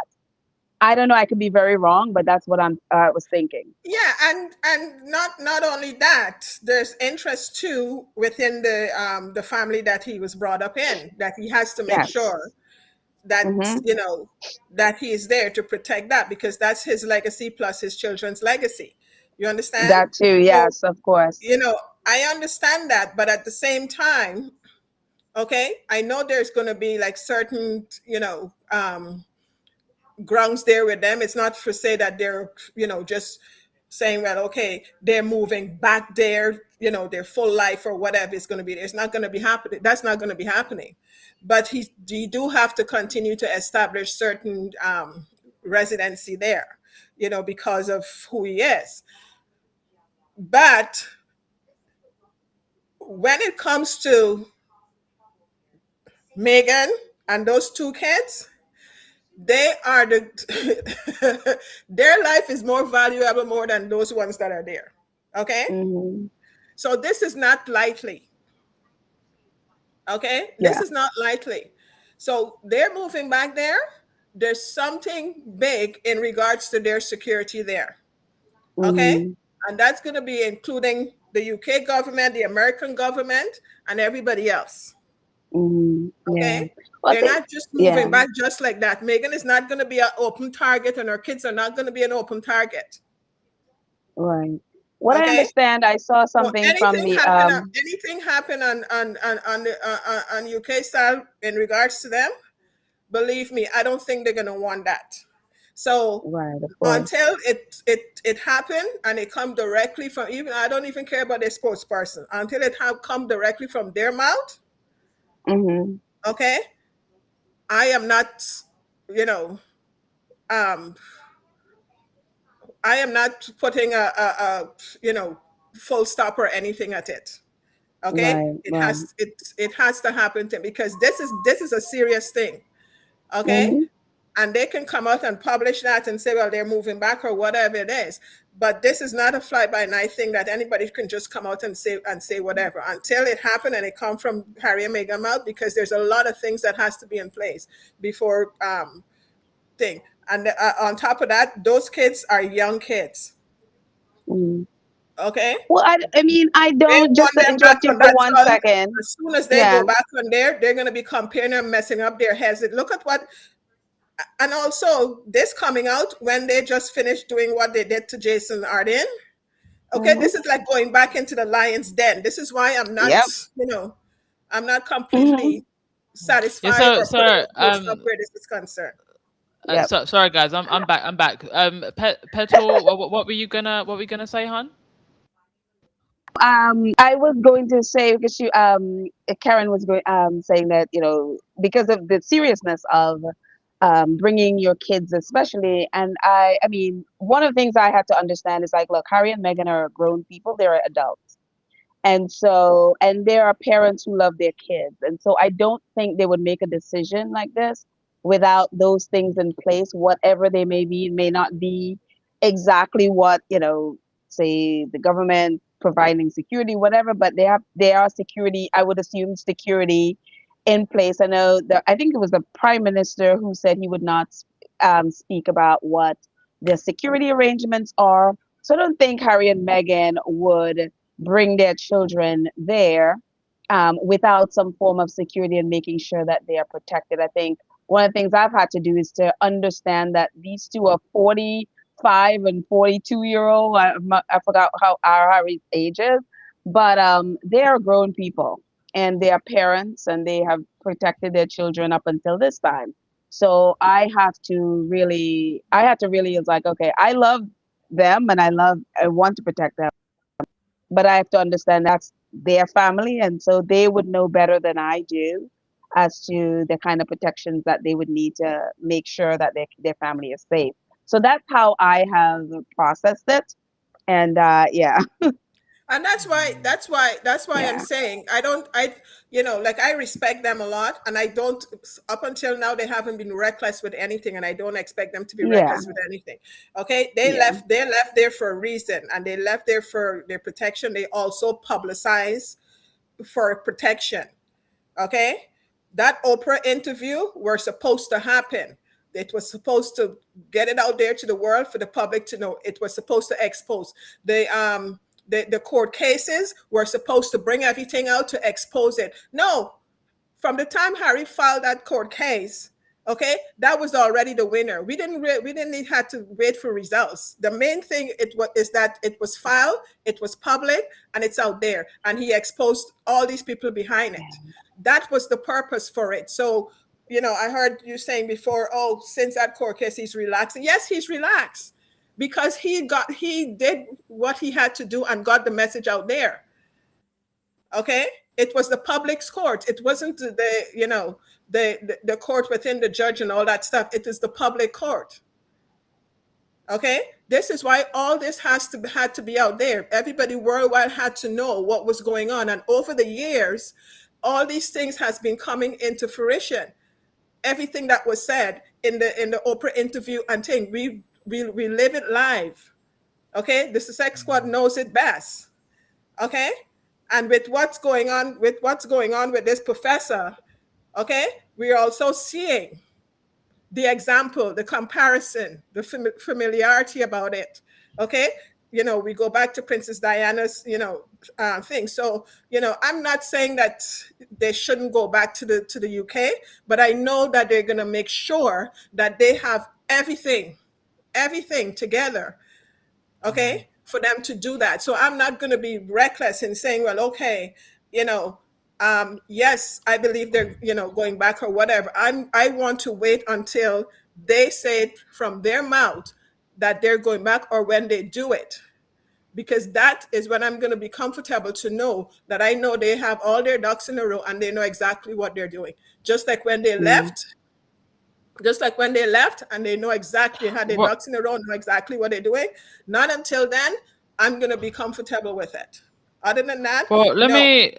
I don't know. I could be very wrong, but that's what I'm was thinking. Yeah, and not only that, there's interest too within the family that he was brought up in, that he has to make Yes. sure that Mm-hmm. that he is there to protect that because that's his legacy plus his children's legacy. You understand? That too. So, Yes, of course. I understand that, but at the same time, okay, I know there's going to be like certain, grounds there with them. It's not for say that they're, just saying, well, okay, they're moving back there, their full life or whatever is going to be there. It's not going to be happening. That's not going to be happening. But you do have to continue to establish certain residency there, because of who he is. But when it comes to Megan and those two kids, they are their life is more valuable more than those ones that are there. Okay, Mm-hmm. so this is not lightly. Okay, this Yeah. is not lightly. So they're moving back there. There's something big in regards to their security there. Okay, Mm-hmm. and that's going to be including the UK government, the American government, and everybody else. Mm-hmm. Yeah. Okay, Well, I they're think. not just Yeah. moving back just like that. Megan is not going to be an open target, and her kids are not going to be an open target. Right. What I Okay, understand, I saw so something from the anything happen on UK style in regards to them, believe me, I don't think they're going to want that. So right, of course. until it happened and it come directly from, even I don't even care about their spokesperson, until it have come directly from their mouth. Mm-hmm. Okay, I am not, you know, um, I am not putting a full stop or anything at it. Okay, Right, right. it has to happen to, because this is a serious thing. Okay, Mm-hmm. and they can come out and publish that and say, well, they're moving back or whatever it is. But this is not a fly by night thing that anybody can just come out and say whatever until it happened and it come from Harry and Meghan mouth, because there's a lot of things that has to be in place before thing. And on top of that, those kids are young kids. Mm-hmm. Okay, Well, I mean, I they don't, just want to them back interrupt you on for that one soil. second. As soon as they Yeah. go back on there, they're going to be comparing and messing up their heads. Look at what, and also this coming out when they just finished doing what they did to Jason Arden. Okay, Hmm. this is like going back into the lion's den. This is why I'm not, Yep. I'm not Hmm. completely Yeah. satisfied So or putting so a full stop where this is concerned. Yep. so sorry guys, I'm back. I'm back. Petal, what were you gonna say, hon? I was going to say because Karen was going saying that because of the seriousness of bringing your kids, especially, and I mean, one of the things I had to understand is like, look, Harry and Meghan are grown people; they're adults, and so there are parents who love their kids, and so I don't think they would make a decision like this without those things in place, whatever they may be. It may not be exactly what say the government providing security, whatever, but they are security. I would assume security in place. I know that I think it was the prime minister who said he would not speak about what the security arrangements are. So I don't think Harry and Meghan would bring their children there without some form of security and making sure that they are protected. I think one of the things I've had to do is to understand that these two are 45 and 42-year-old. I forgot how our Harry's age is, but they are grown people and they are parents and they have protected their children up until this time. So I had to really, it's like, okay, I love them and I want to protect them, but I have to understand that's their family, and so they would know better than I do as to the kind of protections that they would need to make sure that their family is safe. So that's how I have processed it, and yeah, And that's why I'm yeah, saying like I respect them a lot, and I don't, up until now they haven't been reckless with anything, and I don't expect them to be yeah, reckless with anything. Okay, yeah, they left there for a reason, and they left there for their protection. They also publicize for protection. Okay, that Oprah interview were supposed to happen. It was supposed to get it out there to the world for the public to know. It was supposed to expose the court cases were supposed to bring everything out to expose it. No, from the time Harry filed that court case, okay, that was already the winner. We didn't need had to wait for results. The main thing is that it was filed, it was public, and it's out there, and he exposed all these people behind it. That was the purpose for it. So, I heard you saying before, oh, since that court case, he's relaxing. Yes, he's relaxed because he did what he had to do and got the message out there. Okay, it was the public's court. It wasn't the court within the judge and all that stuff. It is the public court. Okay, this is why all this had to be out there. Everybody worldwide had to know what was going on, and over the years all these things has been coming into fruition. Everything that was said in the Oprah interview and thing, we live it live. Okay, the sex squad knows it best. Okay, and with what's going on with this professor, okay, we're also seeing the example, the comparison, the familiarity about it. Okay, we go back to Princess Diana's thing. So I'm not saying that they shouldn't go back to the UK, but I know that they're going to make sure that they have everything together, okay, for them to do that. So I'm not going to be reckless in saying, well, okay, you know, yes, I believe they're, going back or whatever. I want to wait until they say it from their mouth that they're going back, or when they do it, because that is when I'm going to be comfortable to know that I know they have all their ducks in a row and they know exactly what they're doing. Just like when they mm, left, just like when they left and they know exactly how their What? ducks in a row, know exactly what they're doing. Not until then, I'm going to be comfortable with it. Other than that, Well, no.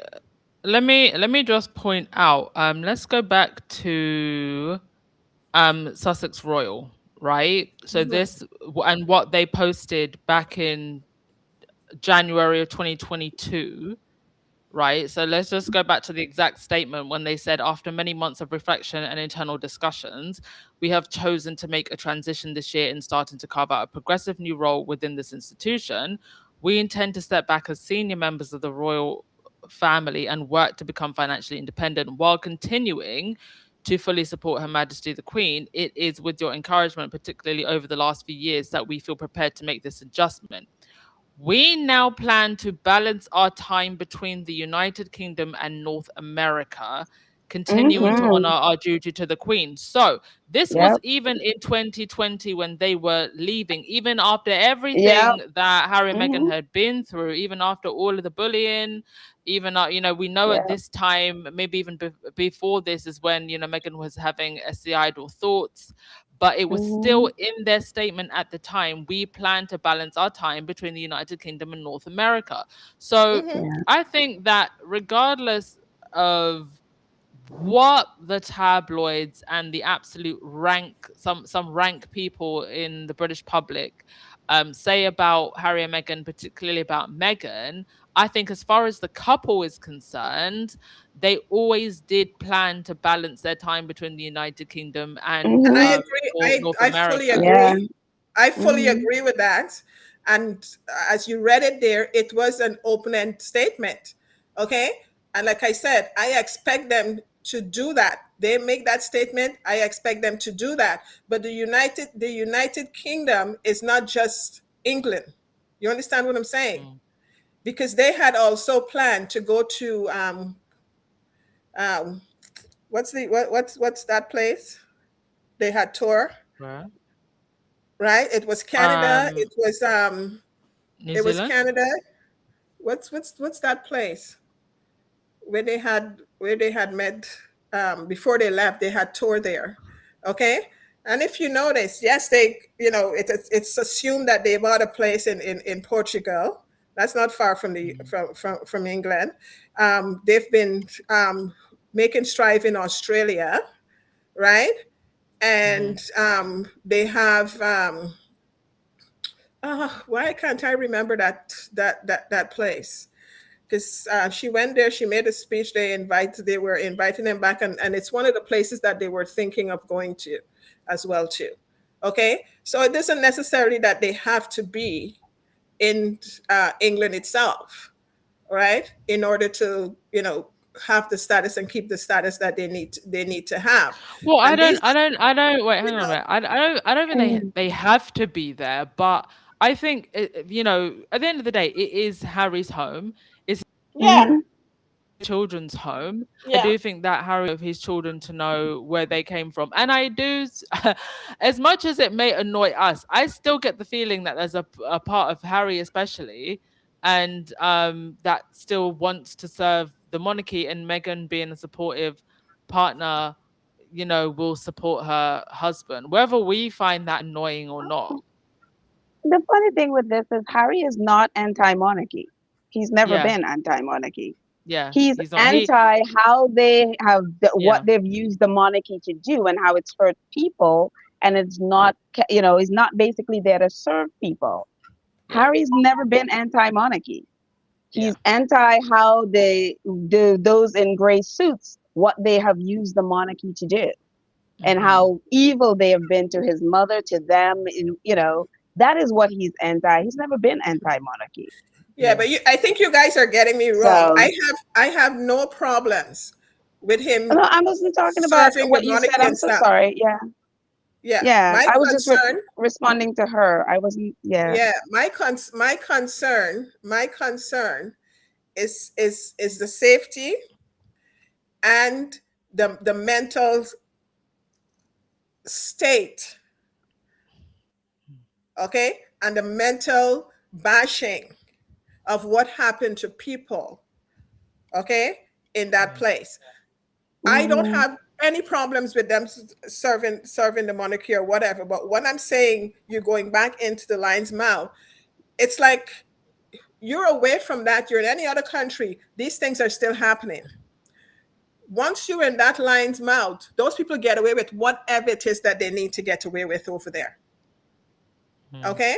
let me just point out. Let's go back to Sussex Royal, right? So Mhm. this and what they posted back in January of 2022, right? So let's just go back to the exact statement when they said, after many months of reflection and internal discussions, we have chosen to make a transition this year in starting to carve out a progressive new role within this institution. We intend to step back as senior members of the royal family and work to become financially independent while continuing to fully support Her Majesty the Queen. It is with your encouragement, particularly over the last few years, that we feel prepared to make this adjustment. We now plan to balance our time between the United Kingdom and North America, continuing to honor Mm-hmm. our duty to the Queen. So, this was Yep. even in 2020 when they were leaving, even after Yep. everything that Harry and Meghan Mm-hmm. had been through, even after all of the bullying, even, we know at Yep. this time, maybe even before this, is when, Meghan was having suicidal thoughts, but it was Mm-hmm. still in their statement at the time. We plan to balance our time between the United Kingdom and North America. So Hmm. Yeah. I think that regardless of what the tabloids and the absolute some rank people in the British public say about Harry and Meghan, particularly about Meghan, I think as far as the couple is concerned, they always did plan to balance their time between the United Kingdom and And I Mm-hmm. agree. North I fully America. Yeah. agree. I fully Mm-hmm. agree with that. And as you read it there, it was an open-end statement. Okay. And like I said, I expect them to do that. They make that statement. I expect them to do that. But the United Kingdom is not just England. You understand what I'm saying? Mm, Because they had also planned to go to um, what's that place? They had tour, right. right? It was Canada. Um, New It was Zealand. Canada. What's that place where they had met before they left? They had tour there, okay. And if you notice, yes, it's assumed that they bought a place in Portugal. That's not far from the Mm, from England. They've been making strive in Australia, right? mm, And they have why can't I remember that place? Because she went there, she made a speech. They were inviting them back, and it's one of the places that they were thinking of going to, as well too. Okay, so it doesn't necessarily that they have to be in England itself, right? In order to have the status and keep the status that they need to have, Well, and these, I don't. Wait, you hang on a know, minute. I don't think Mm-hmm. they have to be there, but I think at the end of the day, it is Harry's home. It's yeah, Mm-hmm. children's home. I yeah, do think that Harry of his children to know where they came from. And I do, as much as it may annoy us, I still get the feeling that there's a part of Harry, especially, and that still wants to serve the monarchy, and Meghan being a supportive partner, will support her husband, whether we find that annoying or not. The funny thing with this is Harry is not anti-monarchy. He's never Yeah, been anti-monarchy. yeah. He's He's not. anti how they have what Yeah. they've used the monarchy to do and how it's hurt people, and it's not it's not basically there to serve people. Yeah. Harry's never been anti-monarchy. Yeah. He's anti how they do those in gray suits, what they have used the monarchy to do, and Hmm. how evil they have been to his mother, to them. That is what he's anti. He's never been anti-monarchy. yeah. Yeah. But I think you guys are getting me wrong. So I have no problems with him no, I wasn't talking about serving the what you said. monarchy I'm and so stuff. sorry. Yeah, Yeah, yeah. my I was just concern. responding to her. I wasn't. Yeah. Yeah, my concern is the safety and the mental state, okay, and the mental bashing of what happened to people, okay, in that Yeah. place. I don't Hmm. have any problems with them serving the monarchy or whatever. But when I'm saying you're going back into the lion's mouth, it's like you're away from that. You're in any other country. These things are still happening. Once you're in that lion's mouth, those people get away with whatever it is that they need to get away with over there. Mm. Okay?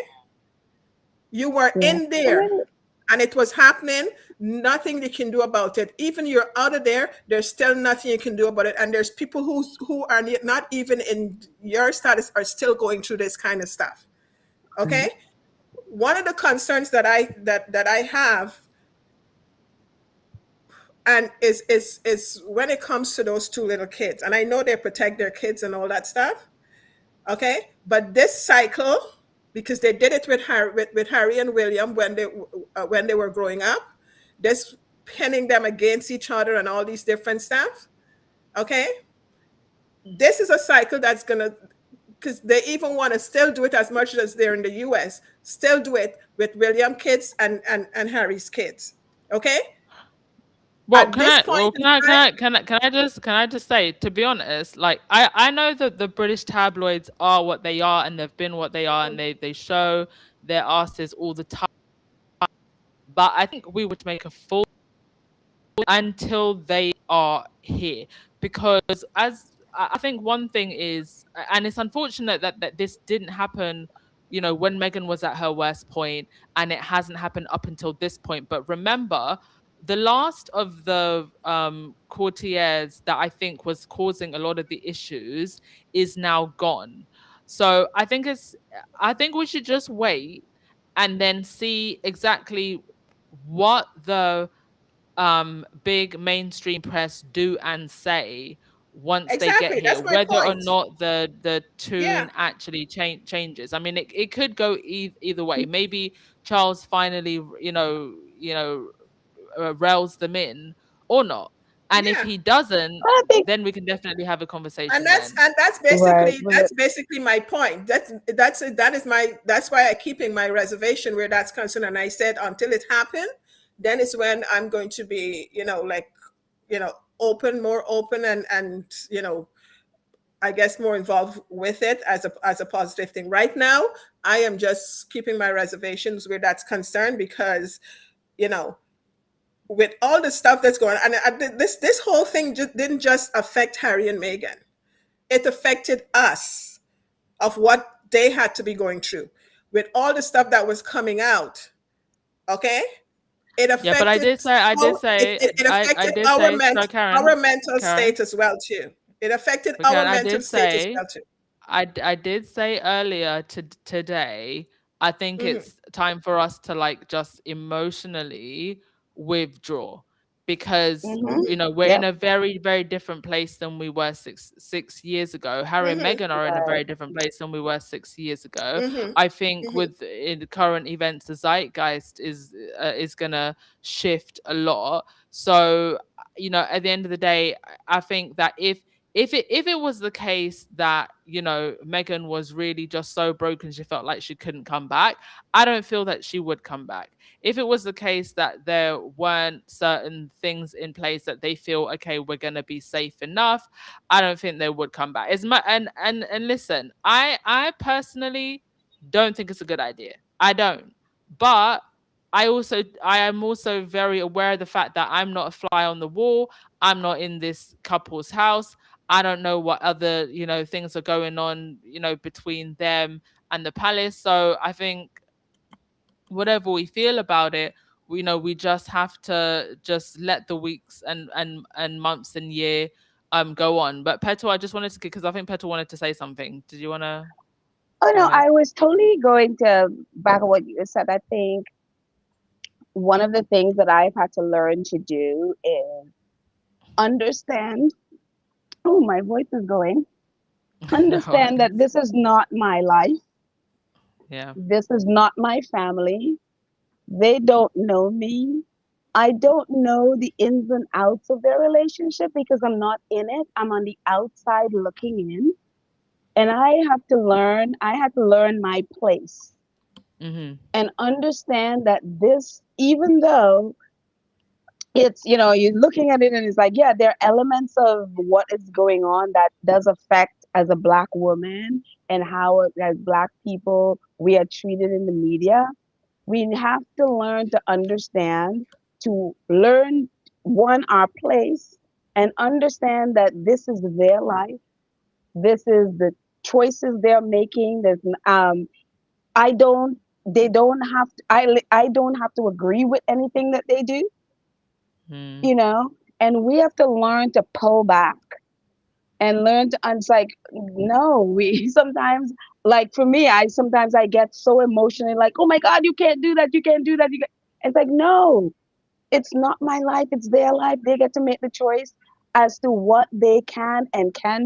You were Yeah. in I there mean, and it was happening. Nothing you can do about it. Even you're out of there, there's still nothing you can do about it. And there's people who are not even in your status are still going through this kind of stuff. mhm. Okay? One of the concerns that I have, and is when it comes to those two little kids, and I know they protect their kids and all that stuff. Okay, but this cycle, because they did it with Harry and William when they were growing up, just pinning them against each other and all these different stuff. Okay, this is a cycle that's gonna, because they even want to still do it as much as they're in the US, still do it with William kids and Harry's kids. Okay, Well, at this point in time, can I just say, to be honest, like I know that the British tabloids are what they are and they've been what they are and they show their asses all the time. But I think we would make a fool until they are here, because as I think one thing is, and it's unfortunate that this didn't happen, when Meghan was at her worst point, and it hasn't happened up until this point. But remember, the last of the courtiers that I think was causing a lot of the issues is now gone. So I think we should just wait and then see exactly what the big mainstream press do and say once they get exactly, here, that's my whether or point. not the Yeah, tune actually changes. I mean, it could go either way. Maybe Charles finally rails them in, or not. And if yeah. he doesn't, I think then we can definitely have a and conversation that's then. and that's right. basically that's basically my point. That is my, that's why I keeping my reservation where that's concerned. And I said until it happened, then is when I'm going to be, like, open, more open, and I guess more involved with it as a positive thing. Right now, I am just keeping my reservations where that's concerned, because you know with all the stuff that's going on, and this whole thing just didn't just affect Harry and Meghan. It affected us, of what they had to be going through with all the stuff that was coming out. Okay, it Yeah, but affected it I affected did say, so our mental Karen, state as well too. It affected but our Karen, mental state as well too. I did say earlier today, I think Hmm. it's time for us to like just emotionally withdraw, because Mm-hmm. we're in Yep. a very, very different place than we were six years ago. Harry and Hmm. Meghan are in a Right. very different place than we were 6 years ago. Hmm. I think Hmm. with in the current events, the zeitgeist is gonna shift a lot. So at the end of the day, I think that if it was the case that Megan was really just so broken she felt like she couldn't come back, I don't feel that she would come back. If it was the case that there weren't certain things in place that they feel, okay, we're going to be safe enough, I don't think they would come back. As much and listen, I personally don't think it's a good idea. I don't. But I am also very aware of the fact that I'm not a fly on the wall. I'm not in this couple's house. I don't know what other, things are going on, between them and the palace. So I think whatever we feel about it, we just have to just let the weeks and months and year go on. But Petal, I just wanted to, because I think Petal wanted to say something. Did you want to Oh go no, ahead? I was totally going to back on what you said. I think one of the things that I've had to learn to do is understand. Oh, my voice is going. No Understand that worries. this is not my life. Yeah. This is not my family. They don't know me. I don't know the ins and outs of their relationship because I'm not in it. I'm on the outside looking in. And I had to learn my place Mm-hmm. and understand that this, even though it's, you're looking at it and it's like, yeah, there are elements of what is going on that does affect as a Black woman and how, as Black people, we are treated in the media. We have to learn to understand, to learn one, our place, and understand that this is their life. This is the choices they're making. I don't, they don't have to, I don't have to agree with anything that they do, Mm. you know, and we have to learn to pull back and learn to, and it's like, no, we sometimes, like for me, sometimes I get so emotional, like, oh my God, you can't do that. You can't do that. It's like, no, it's not my life. It's their life. They get to make the choice as to what they can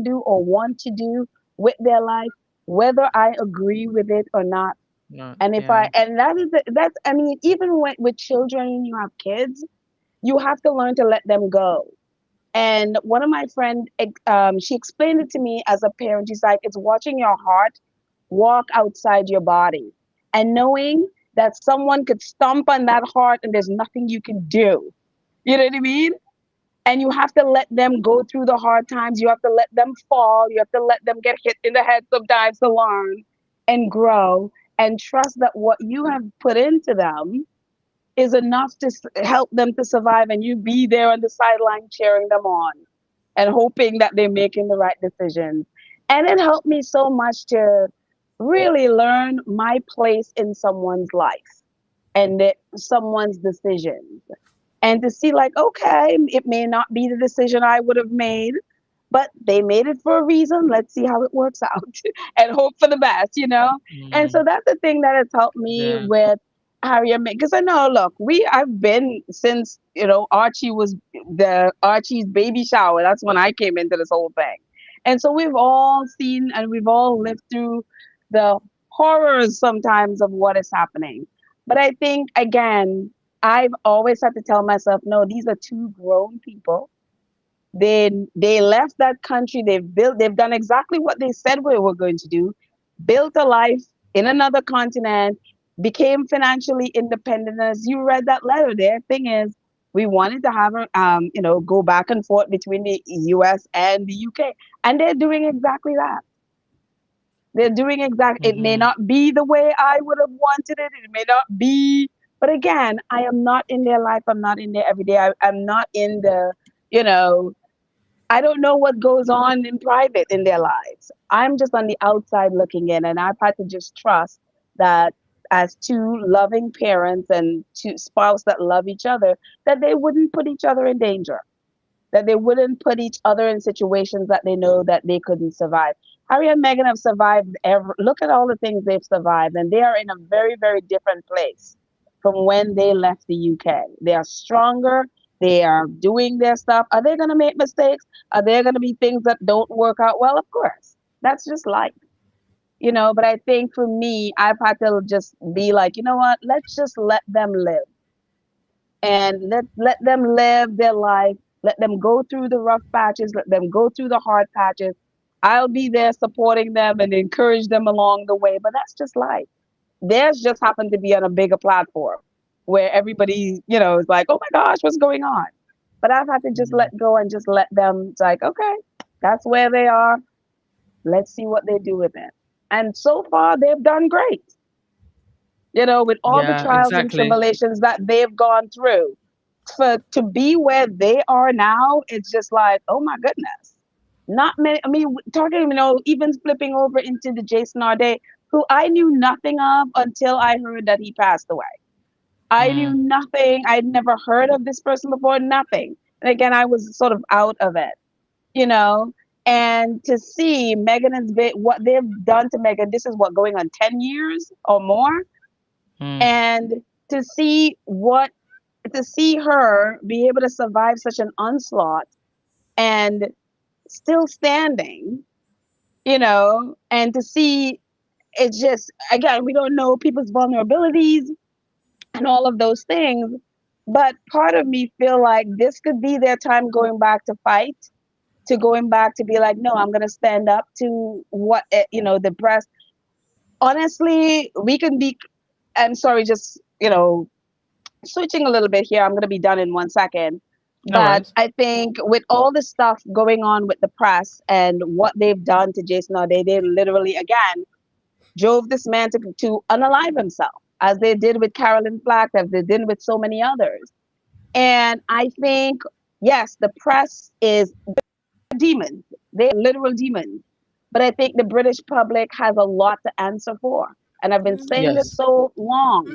do or want to do with their life, whether I agree with it or not. No, And if I yeah. and that is that's I mean, even with children, you have kids, you have to learn to let them go. And one of my friend, she explained it to me as a parent. She's like, it's watching your heart walk outside your body, and knowing that someone could stomp on that heart and there's nothing you can do. You know what I mean? And you have to let them go through the hard times. You have to let them fall. You have to let them get hit in the head sometimes to learn and grow, and trust that what you have put into them is enough to help them to survive, and you be there on the sideline cheering them on and hoping that they're making the right decisions. And it helped me so much to really learn my place in someone's life and someone's decisions, and to see like, okay, it may not be the decision I would have made, but they made it for a reason. Let's see how it works out and hope for the best, you know? And so Mm, that's the thing that has helped me yeah. with Harry and Meghan. Because I know, look, I've been since, Archie's baby shower. That's when I came into this whole thing. And so we've all seen and we've all lived through the horrors sometimes of what is happening. But I think, again, I've always had to tell myself, no, these are two grown people. They left that country. They've done exactly what they said we were going to do, built a life in another continent, became financially independent. As you read that letter, their thing is we wanted to have go back and forth between the US and the UK. And they're doing exactly that. They're doing it may Mm-hmm. not be the way I would have wanted it. It may not be, but again, I am not in their life. I'm not in there every day. I'm not in you know, I don't know what goes on in private in their lives. I'm just on the outside looking in, and I've had to just trust that as two loving parents and two spouse that love each other, that they wouldn't put each other in danger, that they wouldn't put each other in situations that they know that they couldn't survive. Harry and Meghan have survived. Look at all the things they've survived, and they are in a very, very different place from when they left the UK. They are stronger. They are doing their stuff. Are they going to make mistakes? Are there going to be things that don't work out? Well, of course. That's just life, But I think for me, I've had to just be like, you know what? Let's just let them live, and let them live their life. Let them go through the rough patches. Let them go through the hard patches. I'll be there supporting them and encourage them along the way. But that's just life. Theirs just happened to be on a bigger platform where everybody, is like, oh my gosh, what's going on? But I've had to just Mm, let go and just let them. It's like, okay, that's where they are. Let's see what they do with it. And so far, they've done great. With all the yeah, trials and exactly. tribulations that they've gone through, for to be where they are now, it's just like, oh my goodness. Not many. I mean, talking, even flipping over into the Jason Arday, who I knew nothing of until I heard that he passed away. I knew Mm, nothing. I'd never heard of this person before. Nothing. And again, I was sort of out of it, you know. And to see Megan has been what they've done to Megan. This is what going on 10 years or more, mm, and to see what to see her be able to survive such an onslaught and still standing, and to see it's just, again, we don't know people's vulnerabilities and all of those things, but part of me feel like this could be their time going back to fight, to going back to be like, no, I'm going to stand up to what, the press. Honestly, we can be, I'm sorry, just, switching a little bit here. I'm going to be done in 1 second. no But worries. I think with all the stuff going on with the press and what they've done to Jason O'Day, they literally, again, drove this man to unalive himself, as they did with Carolyn Flack, as they did with so many others. And I think, yes, the press is demons. They are literal demons. But I think the British public has a lot to answer for. And I've been saying this Yes. so long.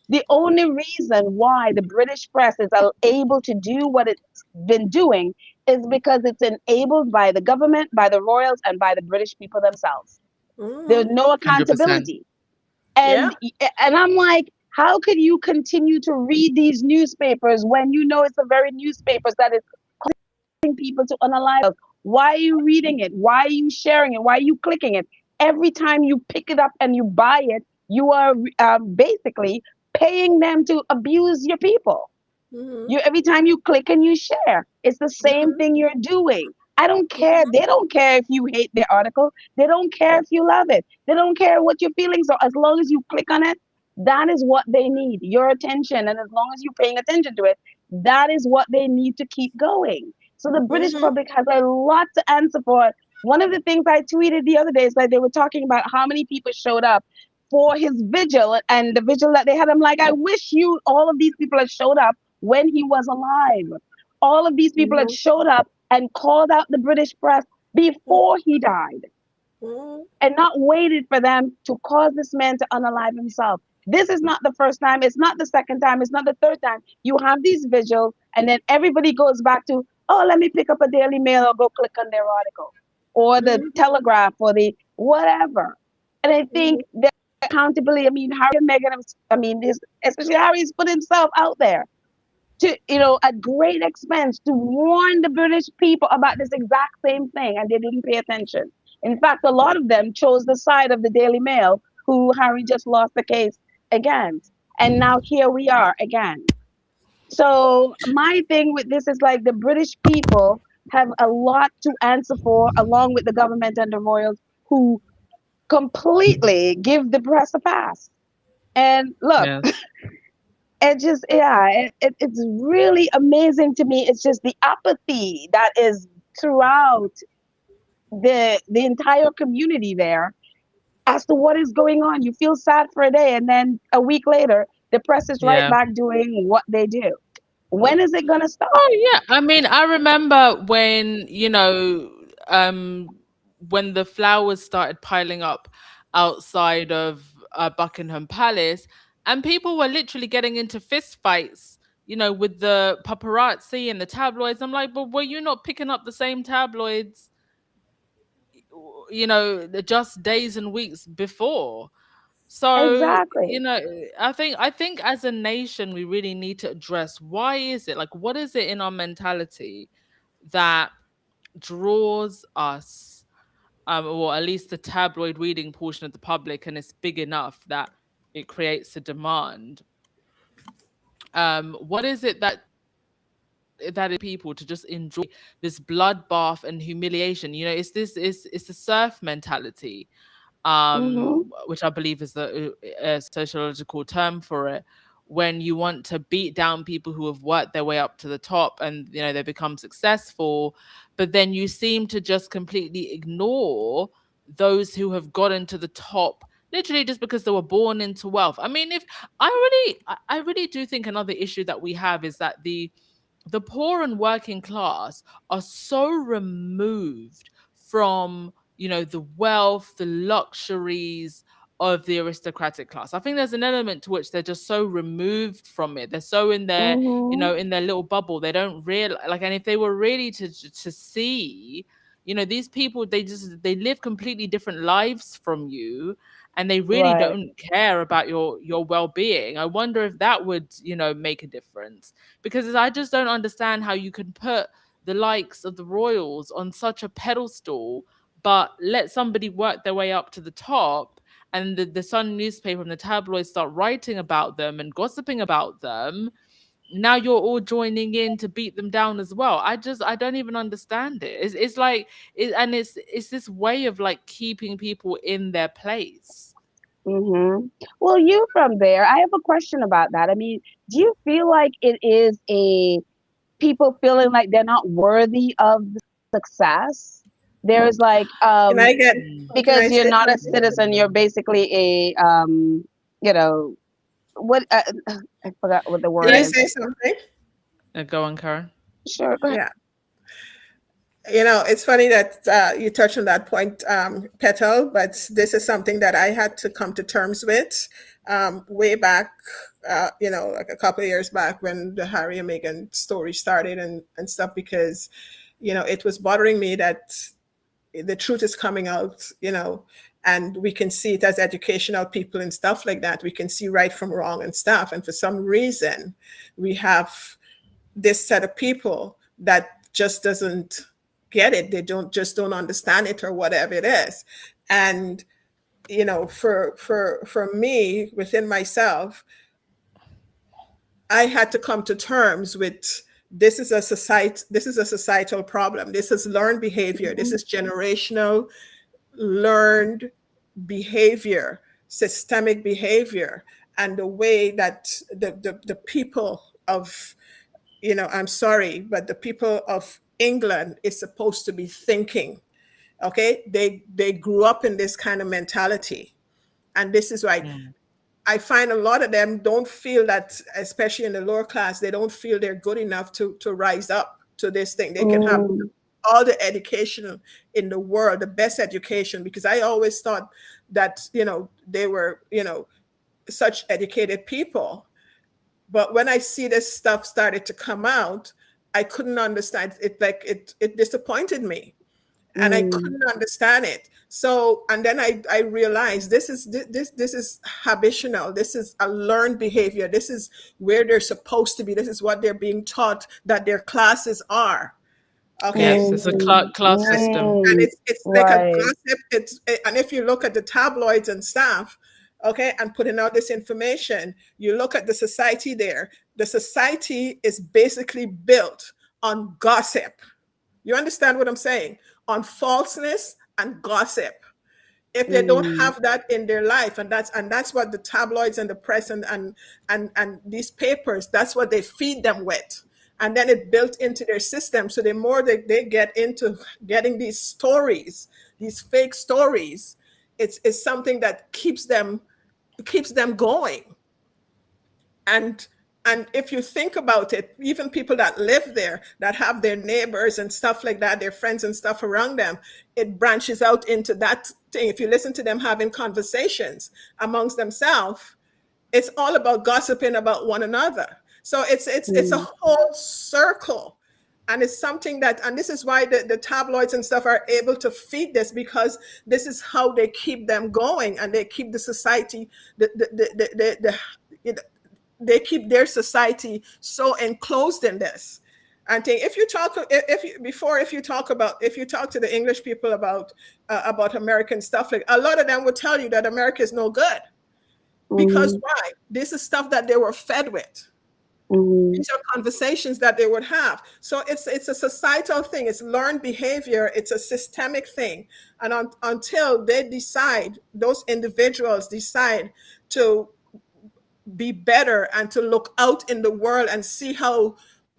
The only reason why the British press is able to do what it's been doing is because it's enabled by the government, by the royals, and by the British people themselves. There's no 100%. accountability. Yeah. And I'm like, how can you continue to read these newspapers when you know it's the very newspapers that is people to unalive? Why are you reading it? Why are you sharing it? Why are you clicking it? Every time you pick it up and you buy it, You are basically paying them to abuse your people. Mhm. You every time you click and you share, it's the same Mhm. thing you're doing. I don't care. Mhm. They don't care if you hate their article. They don't care if you love it. They don't care what your feelings are. As long as you click on it, that is what they need, your attention. And as long as you're paying attention to it, that is what they need to keep going. So the British Mhm. public has a lot to answer for. One of the things I tweeted the other day is like they were talking about how many people showed up for his vigil and the vigil that they had. I'm like, I wish you all of these people had showed up when he was alive. All of these people had Mhm. showed up and called out the British press before he died Mhm. and not waited for them to cause this man to unalive himself. This is not the first time. It's not the second time. It's not the third time. You have these vigils, and then everybody goes back to, oh, let me pick up a Daily Mail or go click on their article or the Mhm. Telegraph or the whatever. And I think Mhm. that accountability, I mean, Harry and Meghan, I mean, this, especially Harry's put himself out there to at great expense to warn the British people about this exact same thing, and they didn't pay attention. In fact, a lot of them chose the side of the Daily Mail, who Harry just lost the case against, and now here we are again. So my thing with this is like the British people have a lot to answer for, along with the government and the royals, who completely give the press a pass. And look, Yes. it just it's really amazing to me. It's just the apathy that is throughout the entire community there as to what is going on. You feel sad for a day, and then a week later the press is right Yeah. back doing what they do. When is it going to stop? Oh yeah. I mean, I remember when, when the flowers started piling up outside of Buckingham Palace, and people were literally getting into fist fights, with the paparazzi and the tabloids. I'm like, but were you not picking up the same tabloids, just days and weeks before? So, Exactly. I think as a nation we really need to address, why is it, like, what is it in our mentality that draws us, or at least the tabloid reading portion of the public, and it's big enough that it creates a demand. What is it that is people to just enjoy this bloodbath and humiliation? It's this, it's the serf mentality, Mhm. which I believe is the sociological term for it. When you want to beat down people who have worked their way up to the top, and they become successful, but then you seem to just completely ignore those who have gotten to the top literally just because they were born into wealth. I mean, if I really do think another issue that we have is that the poor and working class are so removed from, the wealth, the luxuries of the aristocratic class. I think there's an element to which they're just so removed from it. They're so in their, Mhm. in their little bubble. They don't realize, like, and if they were really to see, these people, they live completely different lives from you, and they really Right. don't care about your well-being. I wonder if that would, make a difference, because I just don't understand how you can put the likes of the royals on such a pedestal, but let somebody work their way up to the top, and the Sun newspaper and the tabloids start writing about them and gossiping about them. Now you're all joining in to beat them down as well. I don't even understand it. It's like and it's this way of like keeping people in their place. Mhm. Well, you from there, I have a question about that. I mean, do you feel like it is a people feeling like they're not worthy of the success? There's like Can I get? Mm. Can I because you're say not a something? citizen, you're basically a you know what I forgot what the Can word I is. say something? Go on, Karen. Sure, go ahead. Yeah. It's funny that you touched on that point, Petal, but this is something that I had to come to terms with way back, like a couple of years back when the Harry and Meghan story started and stuff, because, it was bothering me that the truth is coming out, and we can see it as educational people and stuff like that. We can see right from wrong and stuff. And for some reason, we have this set of people that just doesn't get it. They don't understand it or whatever it is. And for me within myself, I had to come to terms with this is a societal problem. This is learned behavior. This Mhm. is generational learned behavior, systemic behavior, and the way that the people of, I'm sorry, but the people of England is supposed to be thinking. Okay, they grew up in this kind of mentality, and this is why Mm. I find a lot of them don't feel that, especially in the lower class, they don't feel they're good enough to rise up to this thing. They can have Mm, all the education in the world, the best education, because I always thought that, they were, such educated people. But when I see this stuff started to come out, I couldn't understand it. Like it disappointed me, and I mm, couldn't understand it. So, and then I realized this is habitual. This is a learned behavior. This is where they're supposed to be. This is what they're being taught that their classes are. Okay, Yes, it's a mm, class system. and mm. it's like a Right. gossip. And if you look at the tabloids and stuff, okay, and putting out this information, you look at the society there. The society is basically built on gossip. You understand what I'm saying? On falseness and gossip. If they don't Mm, have that in their life, and that's what the tabloids and the press and these papers, that's what they feed them with. And then it built into their system. So the more they get into getting these stories, these fake stories, it's something that keeps them going. And and if you think about it, even people that live there, that have their neighbors and stuff like that, their friends and stuff around them, it branches out into that thing. If you listen to them having conversations amongst themselves, it's all about gossiping about one another. So it's a mm, whole circle. And it's something that, and this is why the tabloids and stuff are able to feed this, because this is how they keep them going, and they keep the society, the they keep their society so enclosed in this. And if you talk, if you, before, if you talk to the English people about American stuff, like a lot of them would tell you that America is no good, because mhm, why? This is stuff that they were fed with. mhm, These are conversations that they would have. So it's a societal thing. It's learned behavior. It's a systemic thing. And until they decide, those individuals decide to be better and to look out in the world and see how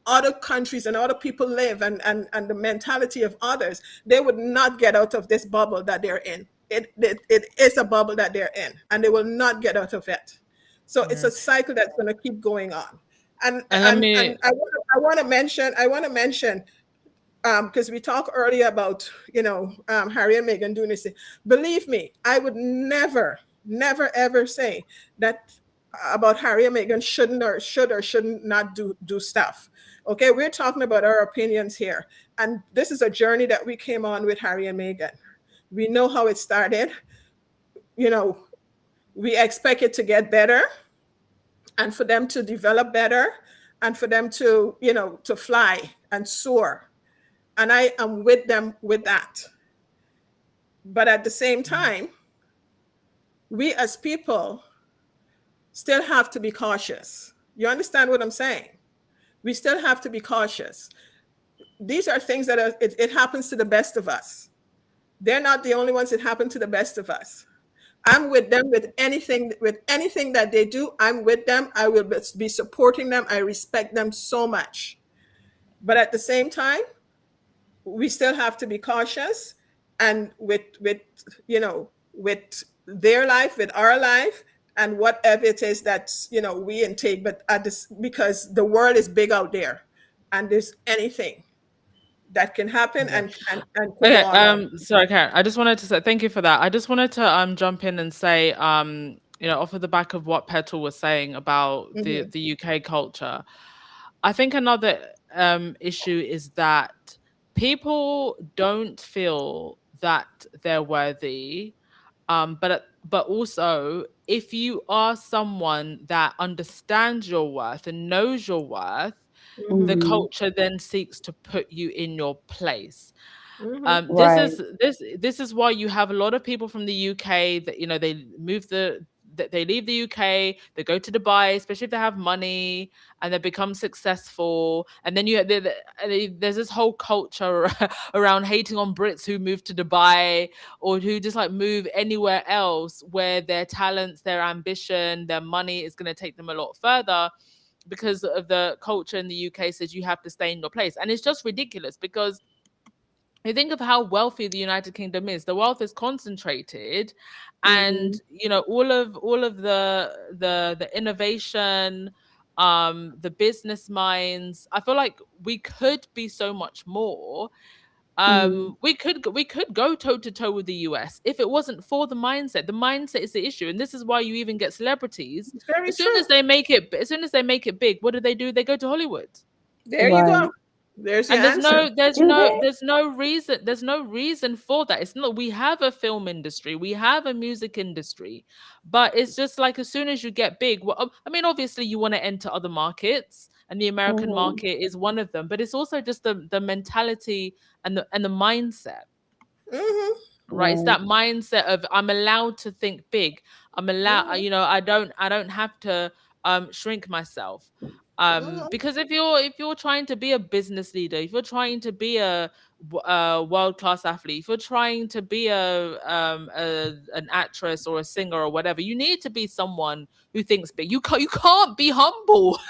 other countries and other people live, and the mentality of others, they would not get out of this bubble that they're in. It is a bubble that they're in, and they will not get out of it. So it's Yeah. a cycle that's going to keep going on. And And let and me and I want to mention because we talked earlier about, Harry and Meghan doing this thing. Believe me, I would never ever say that about Harry and Meghan shouldn't not do stuff. Okay, we're talking about our opinions here, and this is a journey that we came on with Harry and Meghan. We know how it started. You know, we expect it to get better, and for them to develop better, and for them to, to fly and soar. And I am with them with that. But at the same time, we as people still have to be cautious. You understand what I'm saying? We still have to be cautious. These are things that it happens to the best of us. They're not the only ones. It happened to the best of us. I'm with them with anything that they do. I'm with them. I will be supporting them. I respect them so much. But at the same time, we still have to be cautious, and with their life, with our life, and whatever it is that, we intake. But at this, because the world is big out there, and there's anything that can happen okay. and could go Okay, on. sorry, Karen. I just wanted to say thank you for that. I just wanted to jump in and say, off of the back of what Petal was saying about the Hmm. the UK culture. I think another issue is that people don't feel that they're worthy. But also, if you are someone that understands your worth and knows your worth, Hmm. the mhm, culture then seeks to put you in your place. Mm-hmm. Right. This is why you have a lot of people from the UK that they move they leave the UK, they go to Dubai, especially if they have money and they become successful. And then there's this whole culture around hating on Brits who move to Dubai or who just like move anywhere else where their talents, their ambition, their money is going to take them a lot further because of the culture in the UK says you have to stay in your place. And it's just ridiculous because you think of how wealthy the United Kingdom is. The wealth is concentrated, and Mm-hmm. all of the innovation, the business minds. I feel like we could be so much more. Mm-hmm. We could go toe to toe with the US if it wasn't for the mindset. The mindset is the issue, and this is why you even get celebrities. It's very As soon as true. they make it, as soon as they make it big, what do? They go to Hollywood. There you Right. go. There's your And answer. Do they? there's no reason for that. It's not, we have a film industry, we have a music industry, but it's just like as soon as you get big, well, I mean, obviously you want to enter other markets, and the American Mm-hmm. market is one of them, but it's also just the mentality and the mindset. Mm-hmm. Right, it's Right. that mindset of I'm allowed to think big. I'm allowed, Mm-hmm. I don't have to shrink myself. Mm-hmm. Because if you're trying to be a business leader, if you're trying to be a world class athlete, if you're trying to be an actress or a singer or whatever, you need to be someone who thinks big. You can't be humble.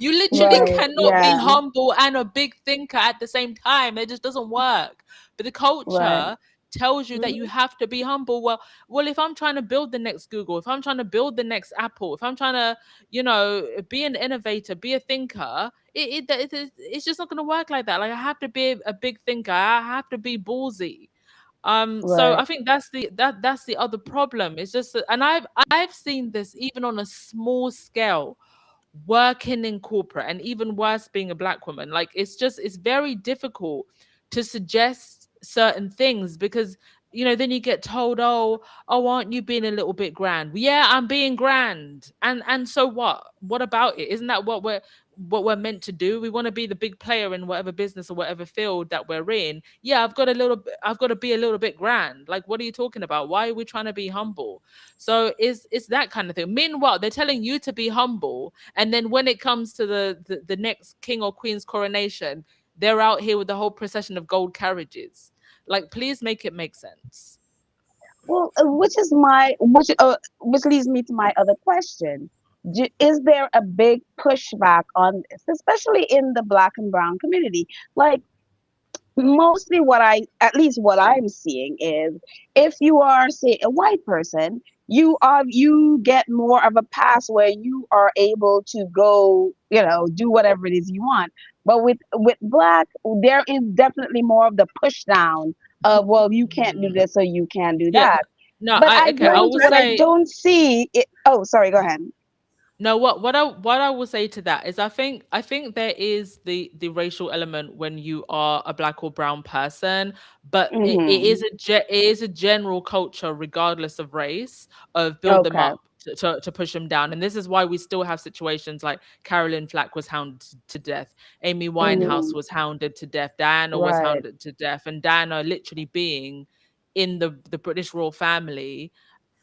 You literally Right. cannot be Yeah. humble and a big thinker at the same time. It just doesn't work. But the Right. culture tells you that you Mm-hmm. have to be humble. Well, if I'm trying to build the next Google, if I'm trying to build the next Apple, if I'm trying to, be an innovator, be a thinker, it's just not going to work like that. Like, I have to be a big thinker. I have to be ballsy. So Right. I think that's the other problem. It's just and I've seen this even on a small scale, working in corporate, and even worse, being a black woman. Like, it's very difficult to suggest certain things because then you get told, oh, aren't you being a little bit grand? Well, yeah, I'm being grand. And so what about it? Isn't that what we're meant to do? We want to be the big player in whatever business or whatever field that we're in. Yeah, I've got to be a little bit grand. Like, what are you talking about? Why are we trying to be humble? So it's that kind of thing. Meanwhile, they're telling you to be humble, and then when it comes to the next king or queen's coronation, they're out here with the whole procession of gold carriages. Like, please make it make sense. Well, which leads me to my other question. Is there a big pushback on this, especially in the black and brown community? Like, mostly at least what I'm seeing is, if you are, say, a white person, you get more of a pass where you are able to go, do whatever it is you want. But with black, there is definitely more of the push down of, well, you can't do Mm. this or you can't do Yeah. that. No, But I okay. I will what I say don't see it. Oh, sorry, go ahead. no. What I will say to that is I think there is the racial element when you are a black or brown person, but it Mm-hmm. is it is a general culture regardless of race of build them Okay. up to push them down. And this is why we still have situations like Carolyn Flack was hounded to death, Amy Winehouse Mm-hmm. was hounded to death, Diana was Right. hounded to death, and Diana literally being in the British royal family,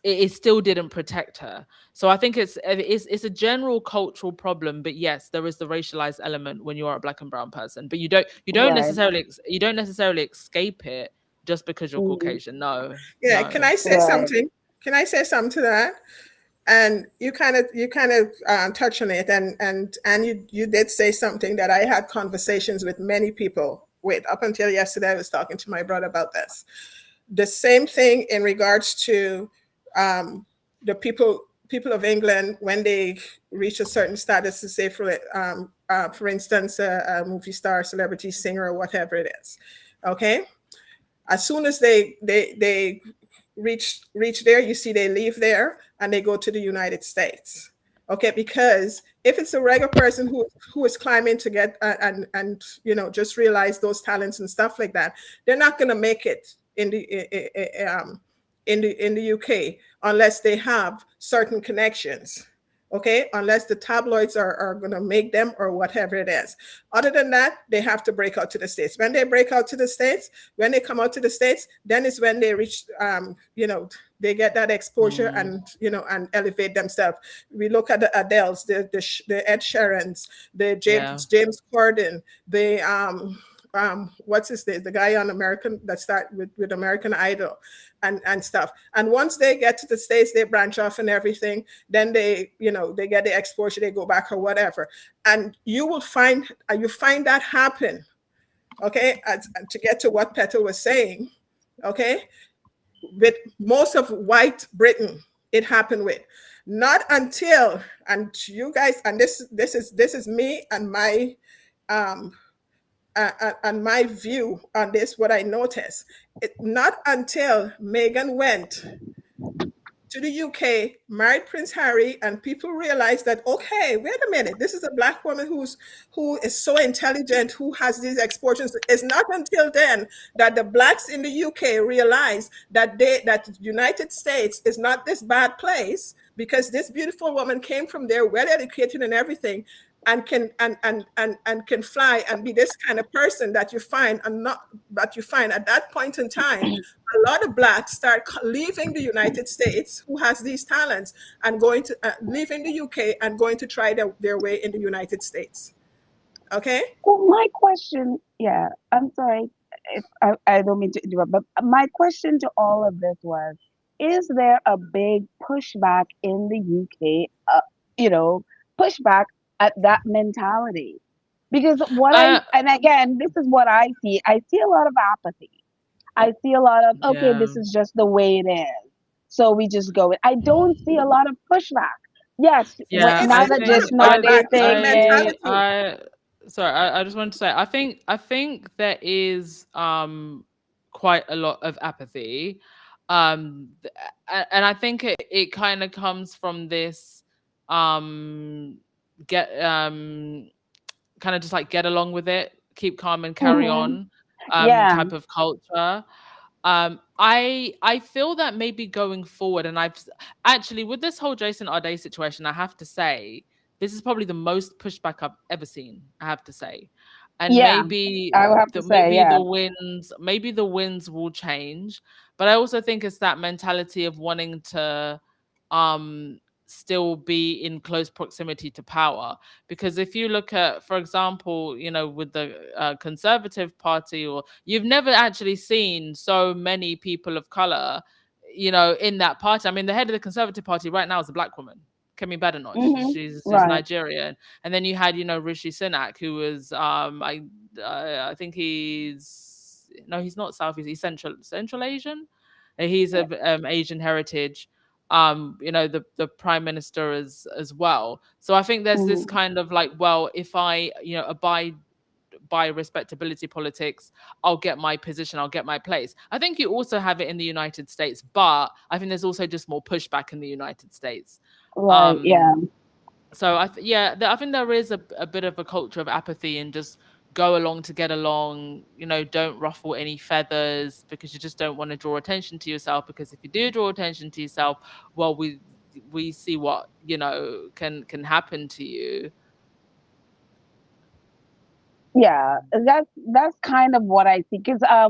it still didn't protect her. So I think it's a general cultural problem. But yes, there is the racialized element when you are a black and brown person. But Right. you don't necessarily escape it just because you're Mm-hmm. Caucasian. No, Yeah. Can no. I say Right. something? Can I say something to that? And you kind of touch on it, and you did say something that I had conversations with many people with. Up until yesterday, I was talking to my brother about this. The same thing in regards to um, the people of England when they reach a certain status, to say for instance, a movie star, celebrity, singer, or whatever it is. Okay, as soon as they reach there, you see they leave there and they go to the United States. Okay, because if it's a regular person who is climbing to get and just realize those talents and stuff like that, they're not going to make it in the UK unless they have certain connections. Okay, unless the tabloids are going to make them or whatever it is. Other than that, they have to break out to the States. When they break out to the States, when they come out to the States, then is when they reach, they get that exposure Mm, and, and elevate themselves. We look at the Adeles, the Ed Sheerans, the yeah. James Corden, the, what's his name? The guy on American that start with American Idol and stuff. And once they get to the States, they branch off and everything. Then they get the exposure, they go back or whatever. And you find that happen. Okay. To get to what Petal was saying, okay, with most of white Britain, it happened with. Not until, and you guys, and this is me and um my view on this, what I noticed. Not until Meghan went to the UK, married Prince Harry, and people realized that, okay, wait a minute, this is a black woman who is so intelligent, who has these exposures. It's not until then that the blacks in the UK realized that the United States is not this bad place, because this beautiful woman came from there, well educated and everything, and can fly and be this kind of person that you find, and not that you find at that point in time. A lot of blacks start leaving the United States who has these talents, and going to leaving the UK and going to try their way in the United States. Okay. Well, my question, yeah, I'm sorry if I don't mean to interrupt, but my question to all of this was, is there a big pushback in the UK, you know, pushback at that mentality? Because Uh, and again, this is what I see a lot of apathy. I see a lot of, okay, yeah. this is just the way it is. So we just go with, I don't see a lot of pushback. Yes, It's Yeah, now it's I that not this a think pushback. Norday It's a thing is, mentality. I sorry, I just wanted to say I think there is quite a lot of apathy. And I think it kind of comes from this um get kind of just like get along with it, keep calm and carry hmm on yeah, type of culture. I feel that maybe going forward, and actually with this whole Jason Arday situation, I have to say this is probably the most pushback I've ever seen. I have to say, and yeah, I would have to say, maybe yeah. the winds will change, but I also think it's that mentality of wanting to um still be in close proximity to power. Because if you look at, for example, with the Conservative Party, or you've never actually seen so many people of color, in that party. I mean, the head of the Conservative Party right now is a black woman, Kemi Badenoch. hmm She's Right. Nigerian. And then you had, Rishi Sunak, who was I think he's not South, he's Central Asian. He's Yeah. of Asian heritage. The prime minister as well. So I think there's this hmm kind of like, well, if I abide by respectability politics, I'll get my position, I'll get my place. I think you also have it in the United States, but I think there's also just more pushback in the United States. Right. Yeah. um so I think there is a bit of a culture of apathy, and just go along to get along. Don't ruffle any feathers, because you just don't want to draw attention to yourself, because if you do draw attention to yourself, well, we see what can happen to you. Yeah, that's kind of what I see. Because I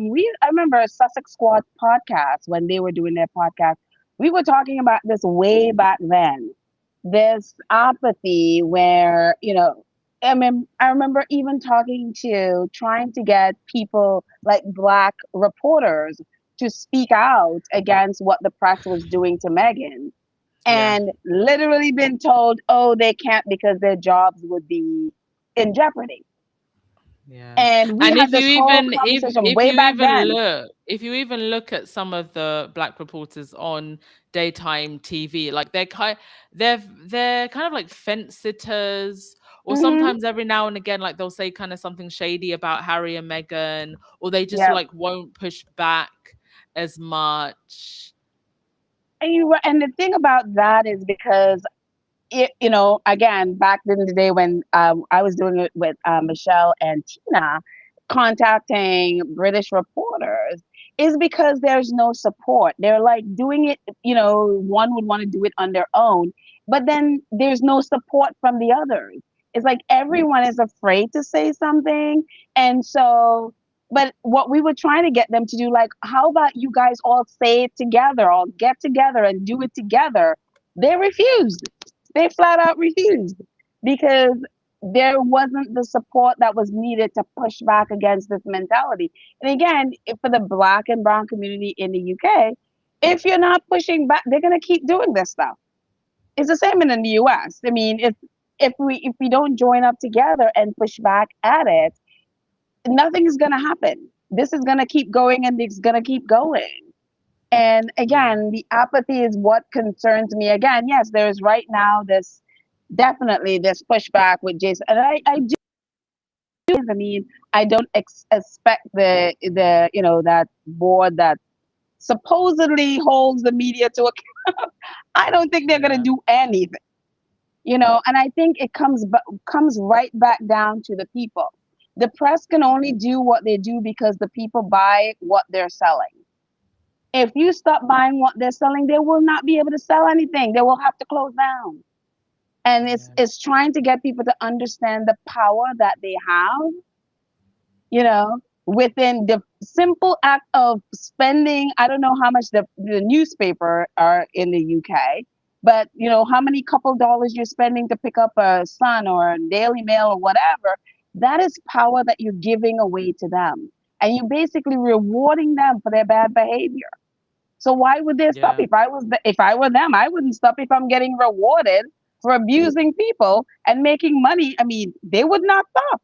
remember Sussex Squad podcast when they were doing their podcast. We were talking about this way back then. This apathy where, I mean, I remember even trying to get people like black reporters to speak out against what the press was doing to Meghan, Yeah. and literally been told, oh, they can't because their jobs would be in jeopardy. Yeah. And we And had this whole conversation way back then. if you even look at some of the black reporters on daytime TV, like they're kind of like fence sitters, or hmm sometimes every now and again, like they'll say kind of something shady about Harry and Meghan, or they just Yep. like won't push back as much. And the thing about that is because again, back in the day when I was doing it with Michelle and Tina, contacting British reporters, is because there's no support. They're like doing it, you know, one would want to do it on their own, but then there's no support from the others. It's like everyone is afraid to say something. And so, but what we were trying to get them to do, like, how about you guys all say it together, all get together and do it together? They refused. They flat out refused because there wasn't the support that was needed to push back against this mentality. And again, for the Black and brown community in the UK, if you're not pushing back, they're going to keep doing this stuff. It's the same in the US. I mean, if we don't join up together and push back at it, nothing is going to happen. This is going to keep going and it's going to keep going. And Yeah. again, the apathy is what concerns me. Again, yes, there is right now this definitely this pushback with Jason, and I do. I mean, I don't expect the that board that supposedly holds the media to account. I don't think they're going to Yeah. do anything. And I think it comes right back down to the people. The press can only do what they do because the people buy what they're selling. If you stop buying what they're selling, they will not be able to sell anything. They will have to close down. And it's Yeah. it's trying to get people to understand the power that they have, within the simple act of spending. I don't know how much the newspaper are in the UK, but how many couple dollars you're spending to pick up a Sun or a Daily Mail or whatever. That is power that you're giving away to them. And you're basically rewarding them for their bad behavior. So why would they stop? Yeah. If I were them, I wouldn't stop if I'm getting rewarded for abusing people and making money. I mean, they would not stop.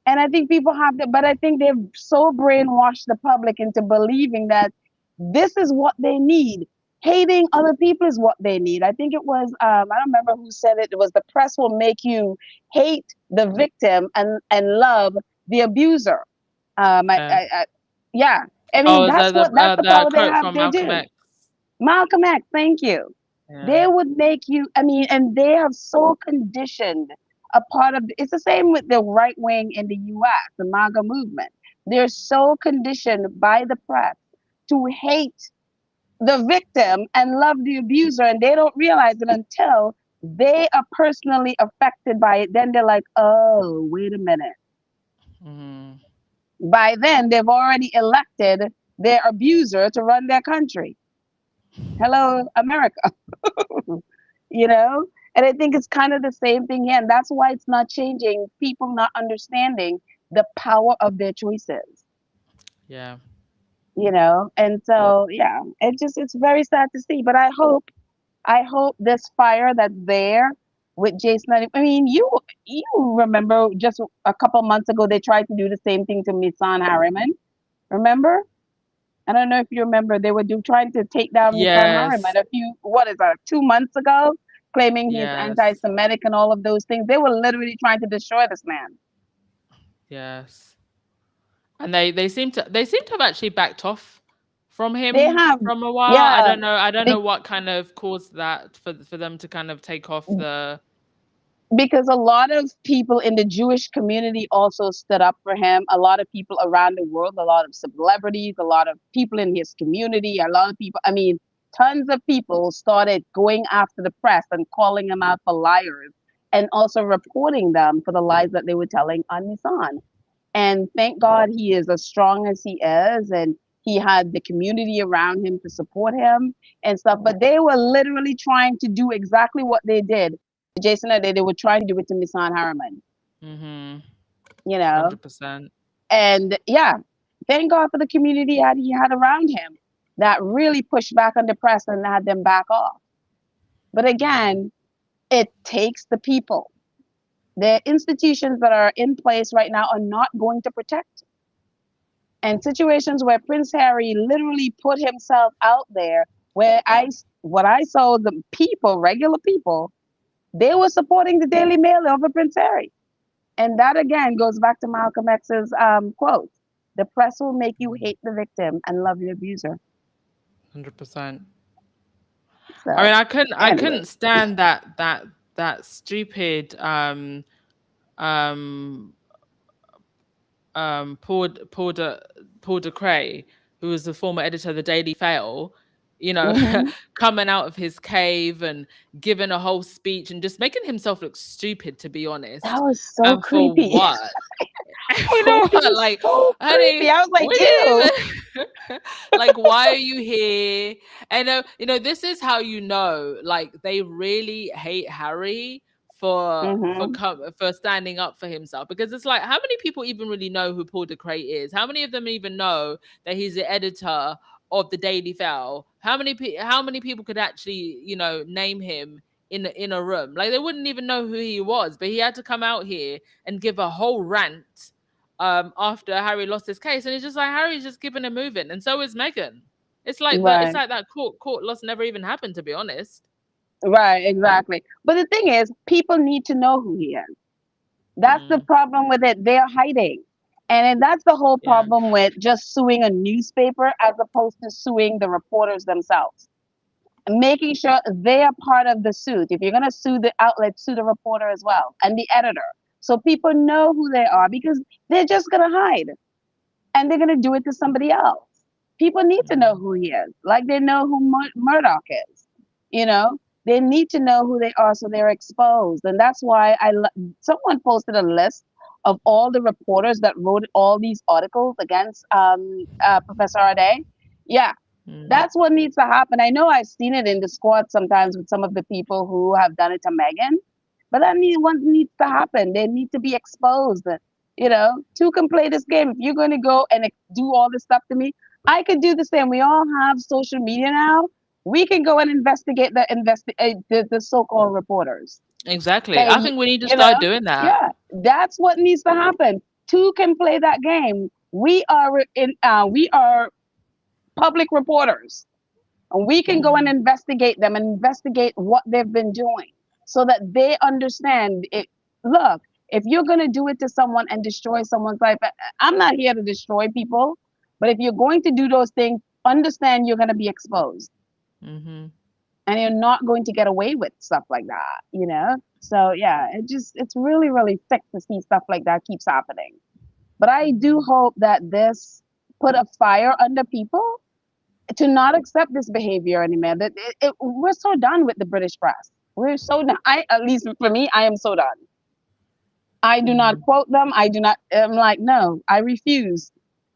And I think people have to, but I think they've so brainwashed the public into believing that this is what they need. Hating other people is what they need. I think it was, I don't remember who said it. It was the press will make you hate the victim and love the abuser. Yeah. Yeah. I mean, Oh, that's the the power they quote have. from They Malcolm do. X. Malcolm X, thank you. Yeah. They would make you, I mean, and they have so conditioned a part of it's the same with the right wing in the US, the MAGA movement. They're so conditioned by the press to hate the victim and love the abuser, and they don't realize it until they are personally affected by it. Then they're like, oh, wait a minute. Hmm. By then, they've already elected their abuser to run their country. Hello, America. you know? And I think it's kind of the same thing here. And that's why it's not changing. People not understanding the power of their choices, Yeah. And so, yeah, it's very sad to see. But I hope this fire that's there with Jason. I mean, you remember just a couple months ago, they tried to do the same thing to Misan Harriman. Remember? I don't know if you remember, they were trying to take down Misan Harriman Yes. what is that, 2 months ago, claiming he's Yes. anti-Semitic and all of those things. They were literally trying to destroy this man. Yes. And they seem to have actually backed off from They him have, from a while. I yeah, don't know. I don't be- know what kind of caused that for them to kind of take off the. because a lot of people in the Jewish community also stood up for him. A lot of people around the world, a lot of celebrities, a lot of people in his community, a lot of people, I mean, tons of people started going after the press and calling them out for liars and also reporting them for the lies that they were telling on Nissan. And thank God he is as strong as he is, and he had the community around him to support him and stuff. But they were literally trying to do exactly what they did to Jason Ade. They were trying to do it to Misan Harriman, Mm-hmm. you know. 100%. And yeah, thank God for the community that he had around him that really pushed back on the press and had them back off. But again, it takes the people. The institutions that are in place right now are not going to protect. And situations where Prince Harry literally put himself out there, where what I saw, the people, regular people, they were supporting the Daily Mail over Prince Harry. And that again goes back to Malcolm X's quote: "The press will make you hate the victim and love the abuser." 100%. I mean, So I couldn't anyway, stand that stupid um Paul de Cray who was the former editor of the Daily Fail, you know, Hmm. coming out of his cave and giving a whole speech and just making himself look stupid, to be That honest. was so And for creepy. what? I For know he what? was Like, so creepy. honey, I was like, what do ew. you even like, why are you here? And this is how you know, like, they really hate Harry Hmm. for standing up for himself, because it's like, how many people even really know who Paul DeCrate is? How many of them even know that he's the editor of the Daily Fail? How many people could actually, name him in a room? Like, they wouldn't even know who he was, but he had to come out here and give a whole rant after Harry lost his case, and it's just like, Harry's just keeping it moving, and so is Meghan. It's Right. like that court loss never even happened, to be honest. Right. Exactly. But the thing is, people need to know who he is. That's the Mm, problem with it. They're hiding. And then that's the whole yeah. problem with just suing a newspaper as opposed to suing the reporters themselves. Making sure they are part of the suit. If you're going to sue the outlet, sue the reporter as well and the editor. So people know who they are, because they're just going to hide and they're going to do it to somebody else. People need to know Mm, who he is, like they know who Murdoch is. You know, they need to know who they are so they're exposed. And that's why someone posted a list of all the reporters that wrote all these articles against Professor Arday. Yeah, mm, that's what needs to happen. I know I've seen it in the squad sometimes with some of the people who have done it to Megan, but what needs to happen. They need to be exposed. Two can play this game. If you're going to go and do all this stuff to me, I could do the same. We all have social media now. We can go and investigate the so-called reporters. exactly. Okay, I think we need to you know, start doing that. yeah, that's what needs to happen. Two can play that game. We are public reporters, and we can go and Mm, investigate them and investigate what they've been doing so that they understand it. Look, if you're going to do it to someone and destroy someone's life, I'm not here to destroy people, but if you're going to do those things, understand you're going to be exposed mm-hmm. and you're not going to get away with stuff like that. So yeah, it's really, really sick to see stuff like that keeps happening. But I do hope that this put a fire under people to not accept this behavior anymore. We're so done with the British press. We're so done. At least for me, I am so done. I do not Mm-hmm. quote them. I do not. I'm like, no, I refuse.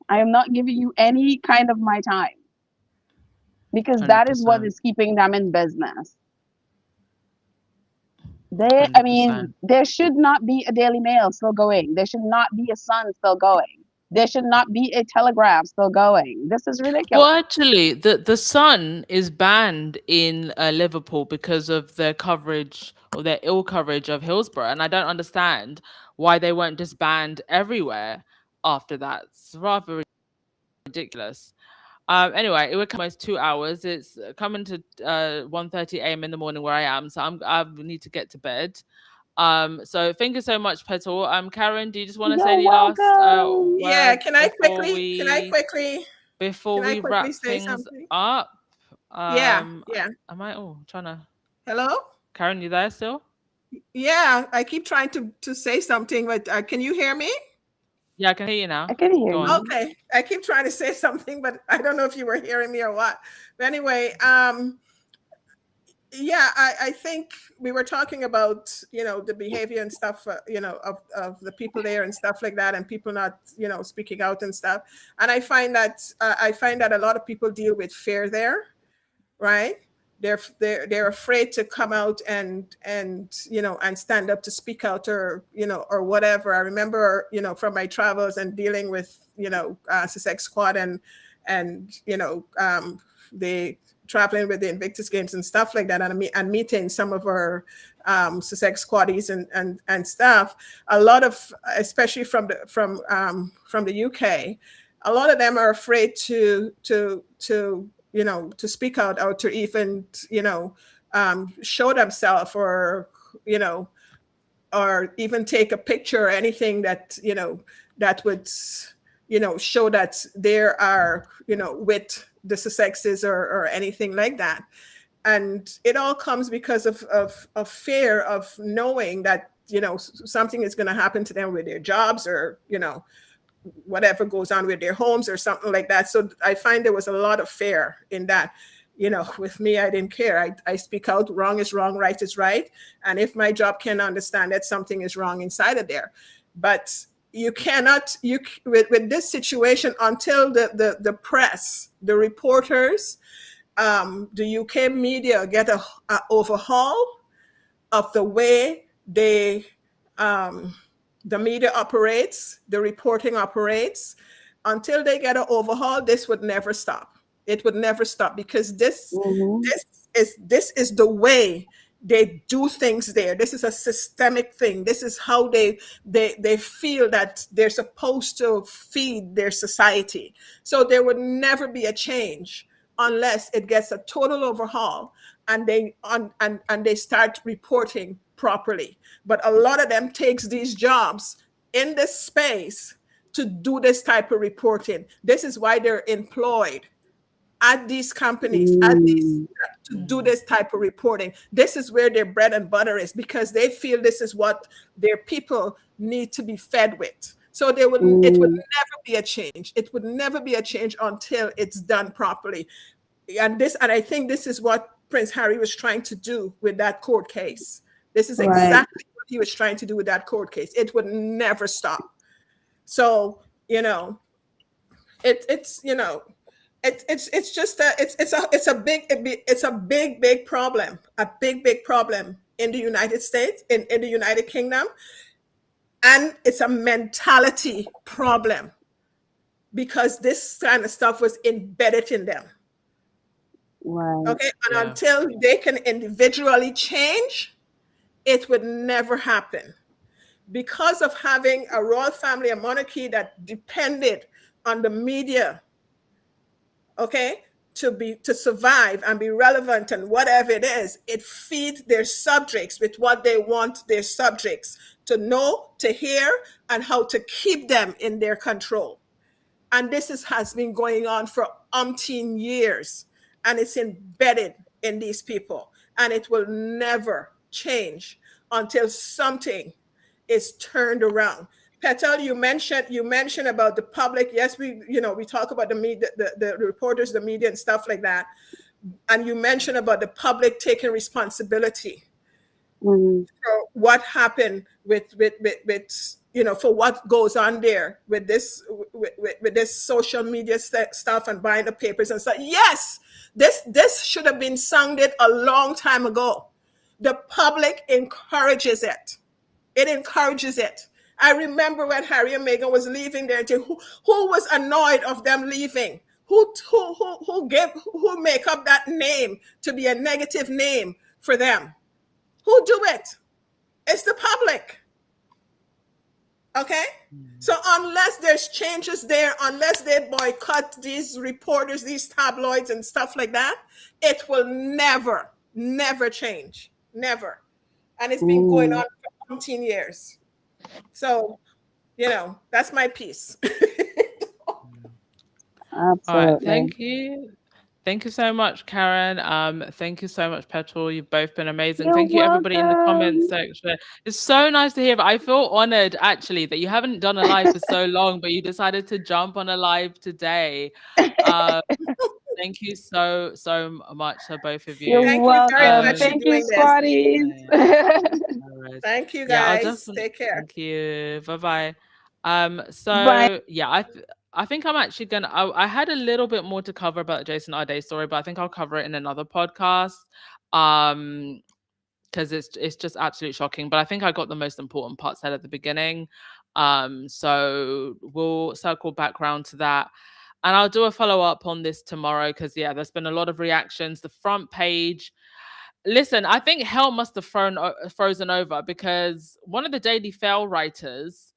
I am not giving you any kind of my time, because that is what 100%. is keeping them in business. I mean, 100%. there should not be a Daily Mail still going. There should not be a Sun still going. There should not be a Telegraph still going. This is Well, ridiculous. actually, the Sun is banned in Liverpool because of their coverage, or their ill coverage of Hillsborough, and I don't understand why they weren't just banned everywhere after that. It's rather ridiculous. Anyway, it would come almost 2 hours. It's coming to 1:30 a.m. in the morning where I am, so I need to get to bed. So thank you so much, Petal. Karen, do you just want to say You're any last welcome. Yeah, words before can I we quickly wrap say things something? up? Yeah, yeah. Am I? Oh, I'm trying to. Hello? Karen, you there still? Yeah, I keep trying to say something, but can you hear me? Yeah, I can hear you I now. can hear Go on. you. Okay. I keep trying to say something, but I don't know if you were hearing me or what. But anyway, yeah, I think we were talking about, the behavior and stuff, of the people there and stuff like that, and people not, speaking out and stuff. And I find that a lot of people deal with fear there, right? They're afraid to come out and stand up to speak out, or whatever. I remember, from my travels and dealing with, Sussex Squad and the traveling with the Invictus Games and stuff like that, and meeting some of our Sussex Squaddies and stuff. A lot of, especially from the UK, a lot of them are afraid to speak out, or to even show themselves, or you know or even take a picture, or anything that would show that there are with the Sussexes, or anything like that. And it all comes because of fear of knowing that something is going to happen to them with their jobs, or whatever goes on with their homes or something like that. So I find there was a lot of fear in that. With me, I didn't care. I speak out. Wrong is wrong, right is right. And if my job can understand that something is wrong inside of there, but you cannot, with this situation, until the press, the reporters, the UK media get a overhaul of the way um, the media operates, the reporting operates. Until they get an overhaul, this would never stop. It would never stop, because Mm-hmm. this is the way they do things there. This is a systemic thing. This is how they feel that they're supposed to feed their society. So there would never be a change unless it gets a total overhaul, and they start reporting properly. But a lot of them takes these jobs in this space to do this type of reporting. This is why they're employed at these companies, at these, Mm. to do this type of reporting. This is where their bread and butter is, because they feel this is what their people need to be fed with. So it would Mm. never be a change. It would never be a change until it's done properly. And I think this is what Prince Harry was trying to do with that court case. This is Right. exactly what he was trying to do with that court case. It would never stop. So, you know, it's it's just a it's a big problem, a big problem in the United States, in the United Kingdom. And it's a mentality problem, because this kind of stuff was embedded in them. Right. Okay. And Yeah. until they can individually change, it would never happen, because of having a royal family, a monarchy that depended on the media, okay, to survive and be relevant and whatever it is. It feeds their subjects with what they want their subjects to know, to hear, and how to keep them in their control. And has been going on for umpteen years, and it's embedded in these people, and it will never change until something is turned around. Petal, you mentioned about the public. Yes, we talk about the media, the reporters, the media, and stuff like that. And you mentioned about the public taking responsibility Mm. for what happened with for what goes on there with this social media stuff and buying the papers and stuff. Yes, this should have been sounded a long time ago. The public encourages it. It encourages it. I remember when Harry and Meghan was leaving there, who was annoyed of them leaving? Who make up that name to be a negative name for them? Who do it? It's the public. Okay? So unless there's changes there, unless they boycott these reporters, these tabloids and stuff like that, it will never change. Never. And it's been going Mm. on for 17 years. So, that's my piece. All right. Absolutely. Thank you. Thank you so much, Karen. Thank you so much, Petrol. You've both been amazing. You're Thank you, everybody in the comments welcome. section. It's so nice to hear. But I feel honored actually that you haven't done a live for so long, but you decided to jump on a live today. Uh, thank you so much to both of You're you. Thank you very welcome. much for Thank you, doing this. Squatties. No worries. Thank you Yeah, I'll guys. definitely. Take care. Thank you. Bye bye. Bye. So yeah, I think I'm actually gonna. I had a little bit more to cover about the Jason Arday story, but I think I'll cover it in another podcast. Um, because it's just absolutely shocking. But I think I got the most important part said at the beginning. So we'll circle back round to that. And I'll do a follow up on this tomorrow because yeah, there's been a lot of reactions. The front page. Listen, I think hell must have frozen over because one of the Daily Fail writers,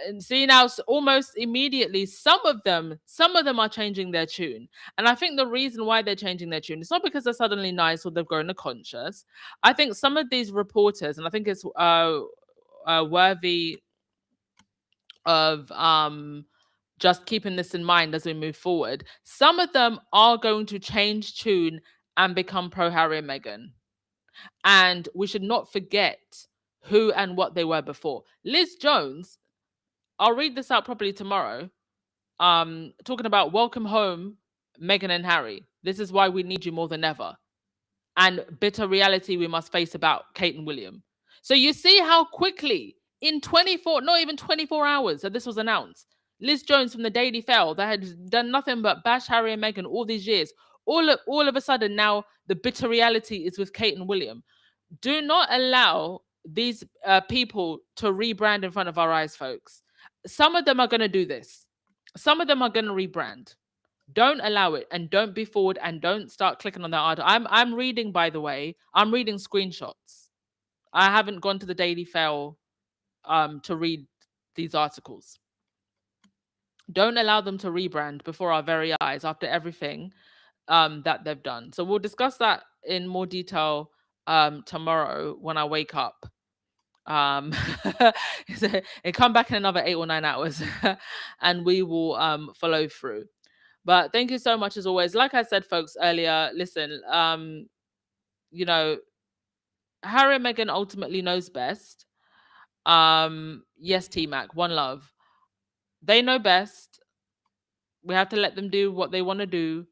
and see now almost immediately, some of them are changing their tune, and I think the reason why they're changing their tune is not because they're suddenly nice or they've grown a conscience. I think some of these reporters, and I think it's worthy of just keeping this in mind as we move forward. Some of them are going to change tune and become pro Harry and Meghan. And we should not forget who and what they were before. Liz Jones, I'll read this out properly tomorrow. Talking about welcome home, Meghan and Harry. This is why we need you more than ever. And bitter reality we must face about Kate and William. So you see how quickly, in 24, not even 24 hours, that this was announced. Liz Jones from the Daily Fail, that had done nothing but bash Harry and Meghan all these years. All of a sudden now the bitter reality is with Kate and William. Do not allow these people to rebrand in front of our eyes, folks. Some of them are going to do this. Some of them are going to rebrand. Don't allow it, and don't be forward, and don't start clicking on that article. I'm reading, by the way, I'm reading screenshots. I haven't gone to the Daily Fail to read these articles. Don't allow them to rebrand before our very eyes after everything that they've done. So we'll discuss that in more detail tomorrow when I wake up. It come back in another 8 or 9 hours and we will follow through. But thank you so much as always. Like I said, folks, earlier, listen, you know, Harry and Meghan ultimately knows best. Yes, T-Mac, one love. They know best. We have to let them do what they want to do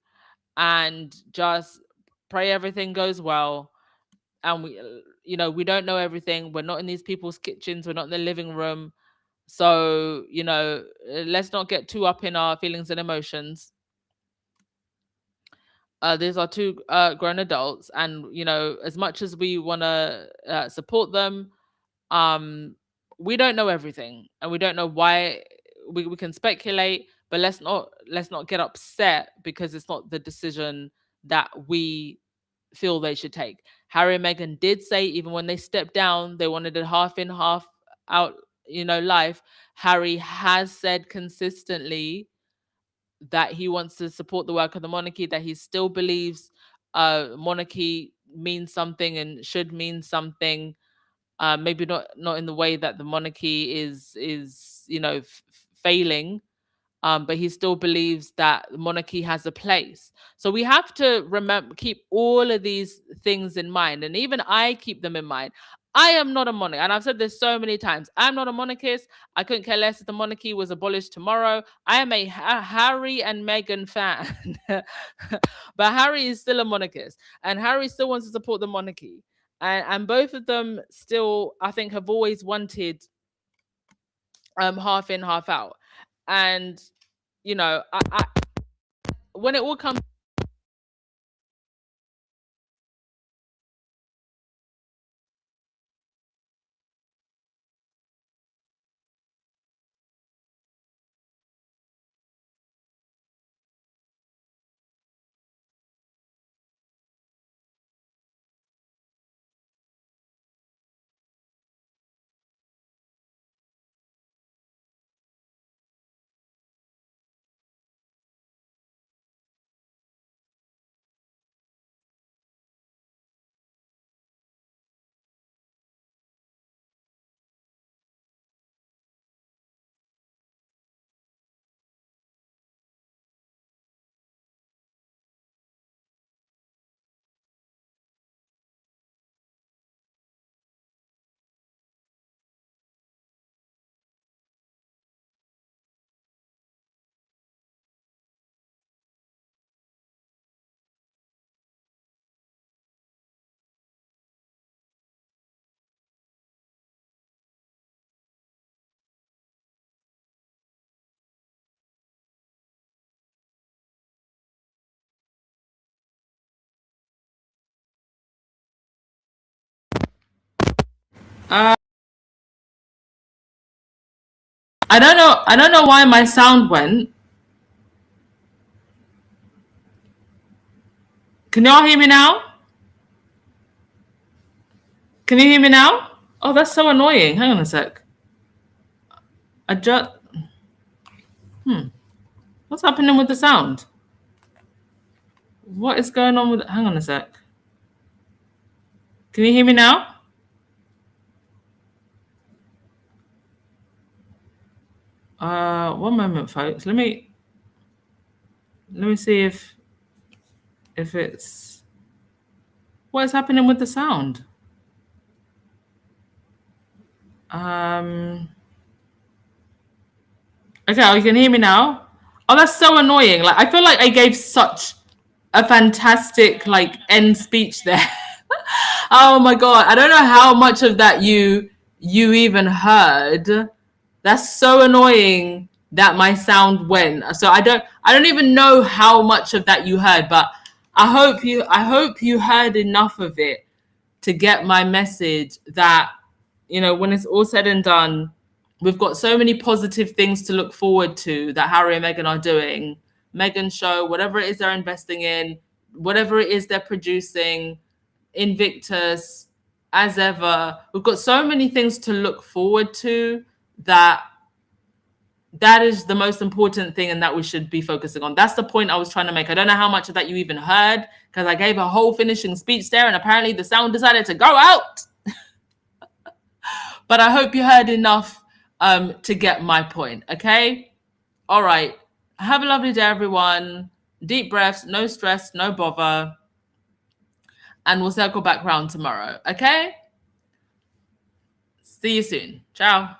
and just pray everything goes well. And we don't know everything. We're not in these people's kitchens. We're not in the living room. So, let's not get too up in our feelings and emotions. These are two grown adults, and as much as we want to support them, we don't know everything, and we don't know why. We can speculate, but let's not get upset because it's not the decision that we feel they should take. Harry and Meghan did say even when they stepped down, they wanted a half in, half out, life. Harry has said consistently that he wants to support the work of the monarchy, that he still believes monarchy means something and should mean something. Maybe not in the way that the monarchy is failing, but he still believes that the monarchy has a place. So we have to keep all of these things in mind, and even I keep them in mind. I am not a monarch, and I've said this so many times. I'm not a monarchist. I couldn't care less if the monarchy was abolished tomorrow. I am a Harry and Meghan fan, but Harry is still a monarchist, and Harry still wants to support the monarchy, and both of them still, I think, have always wanted half in, half out. And I when it all comes, uh, I don't know why my sound went. Can y'all hear me now? Can you hear me now? Oh, that's so annoying. Hang on a sec. Adjust. What's happening with the sound? What is going on with? Hang on a sec. Can you hear me now? One moment, folks. Let me see if it's what is happening with the sound. Okay, you can hear me now. Oh, that's so annoying. Like, I feel like I gave such a fantastic like end speech there. Oh my god, I don't know how much of that you even heard. That's so annoying that my sound went. So I don't even know how much of that you heard, but I hope you heard enough of it to get my message that, when it's all said and done, we've got so many positive things to look forward to that Harry and Meghan are doing. Meghan's show, whatever it is they're investing in, whatever it is they're producing, Invictus, as ever. We've got so many things to look forward to that is the most important thing and that we should be focusing on. That's the point I was trying to make. I don't know how much of that you even heard because I gave a whole finishing speech there and apparently the sound decided to go out. But I hope you heard enough to get my point, okay? All right. Have a lovely day, everyone. Deep breaths, no stress, no bother. And we'll circle back round tomorrow, okay? See you soon. Ciao.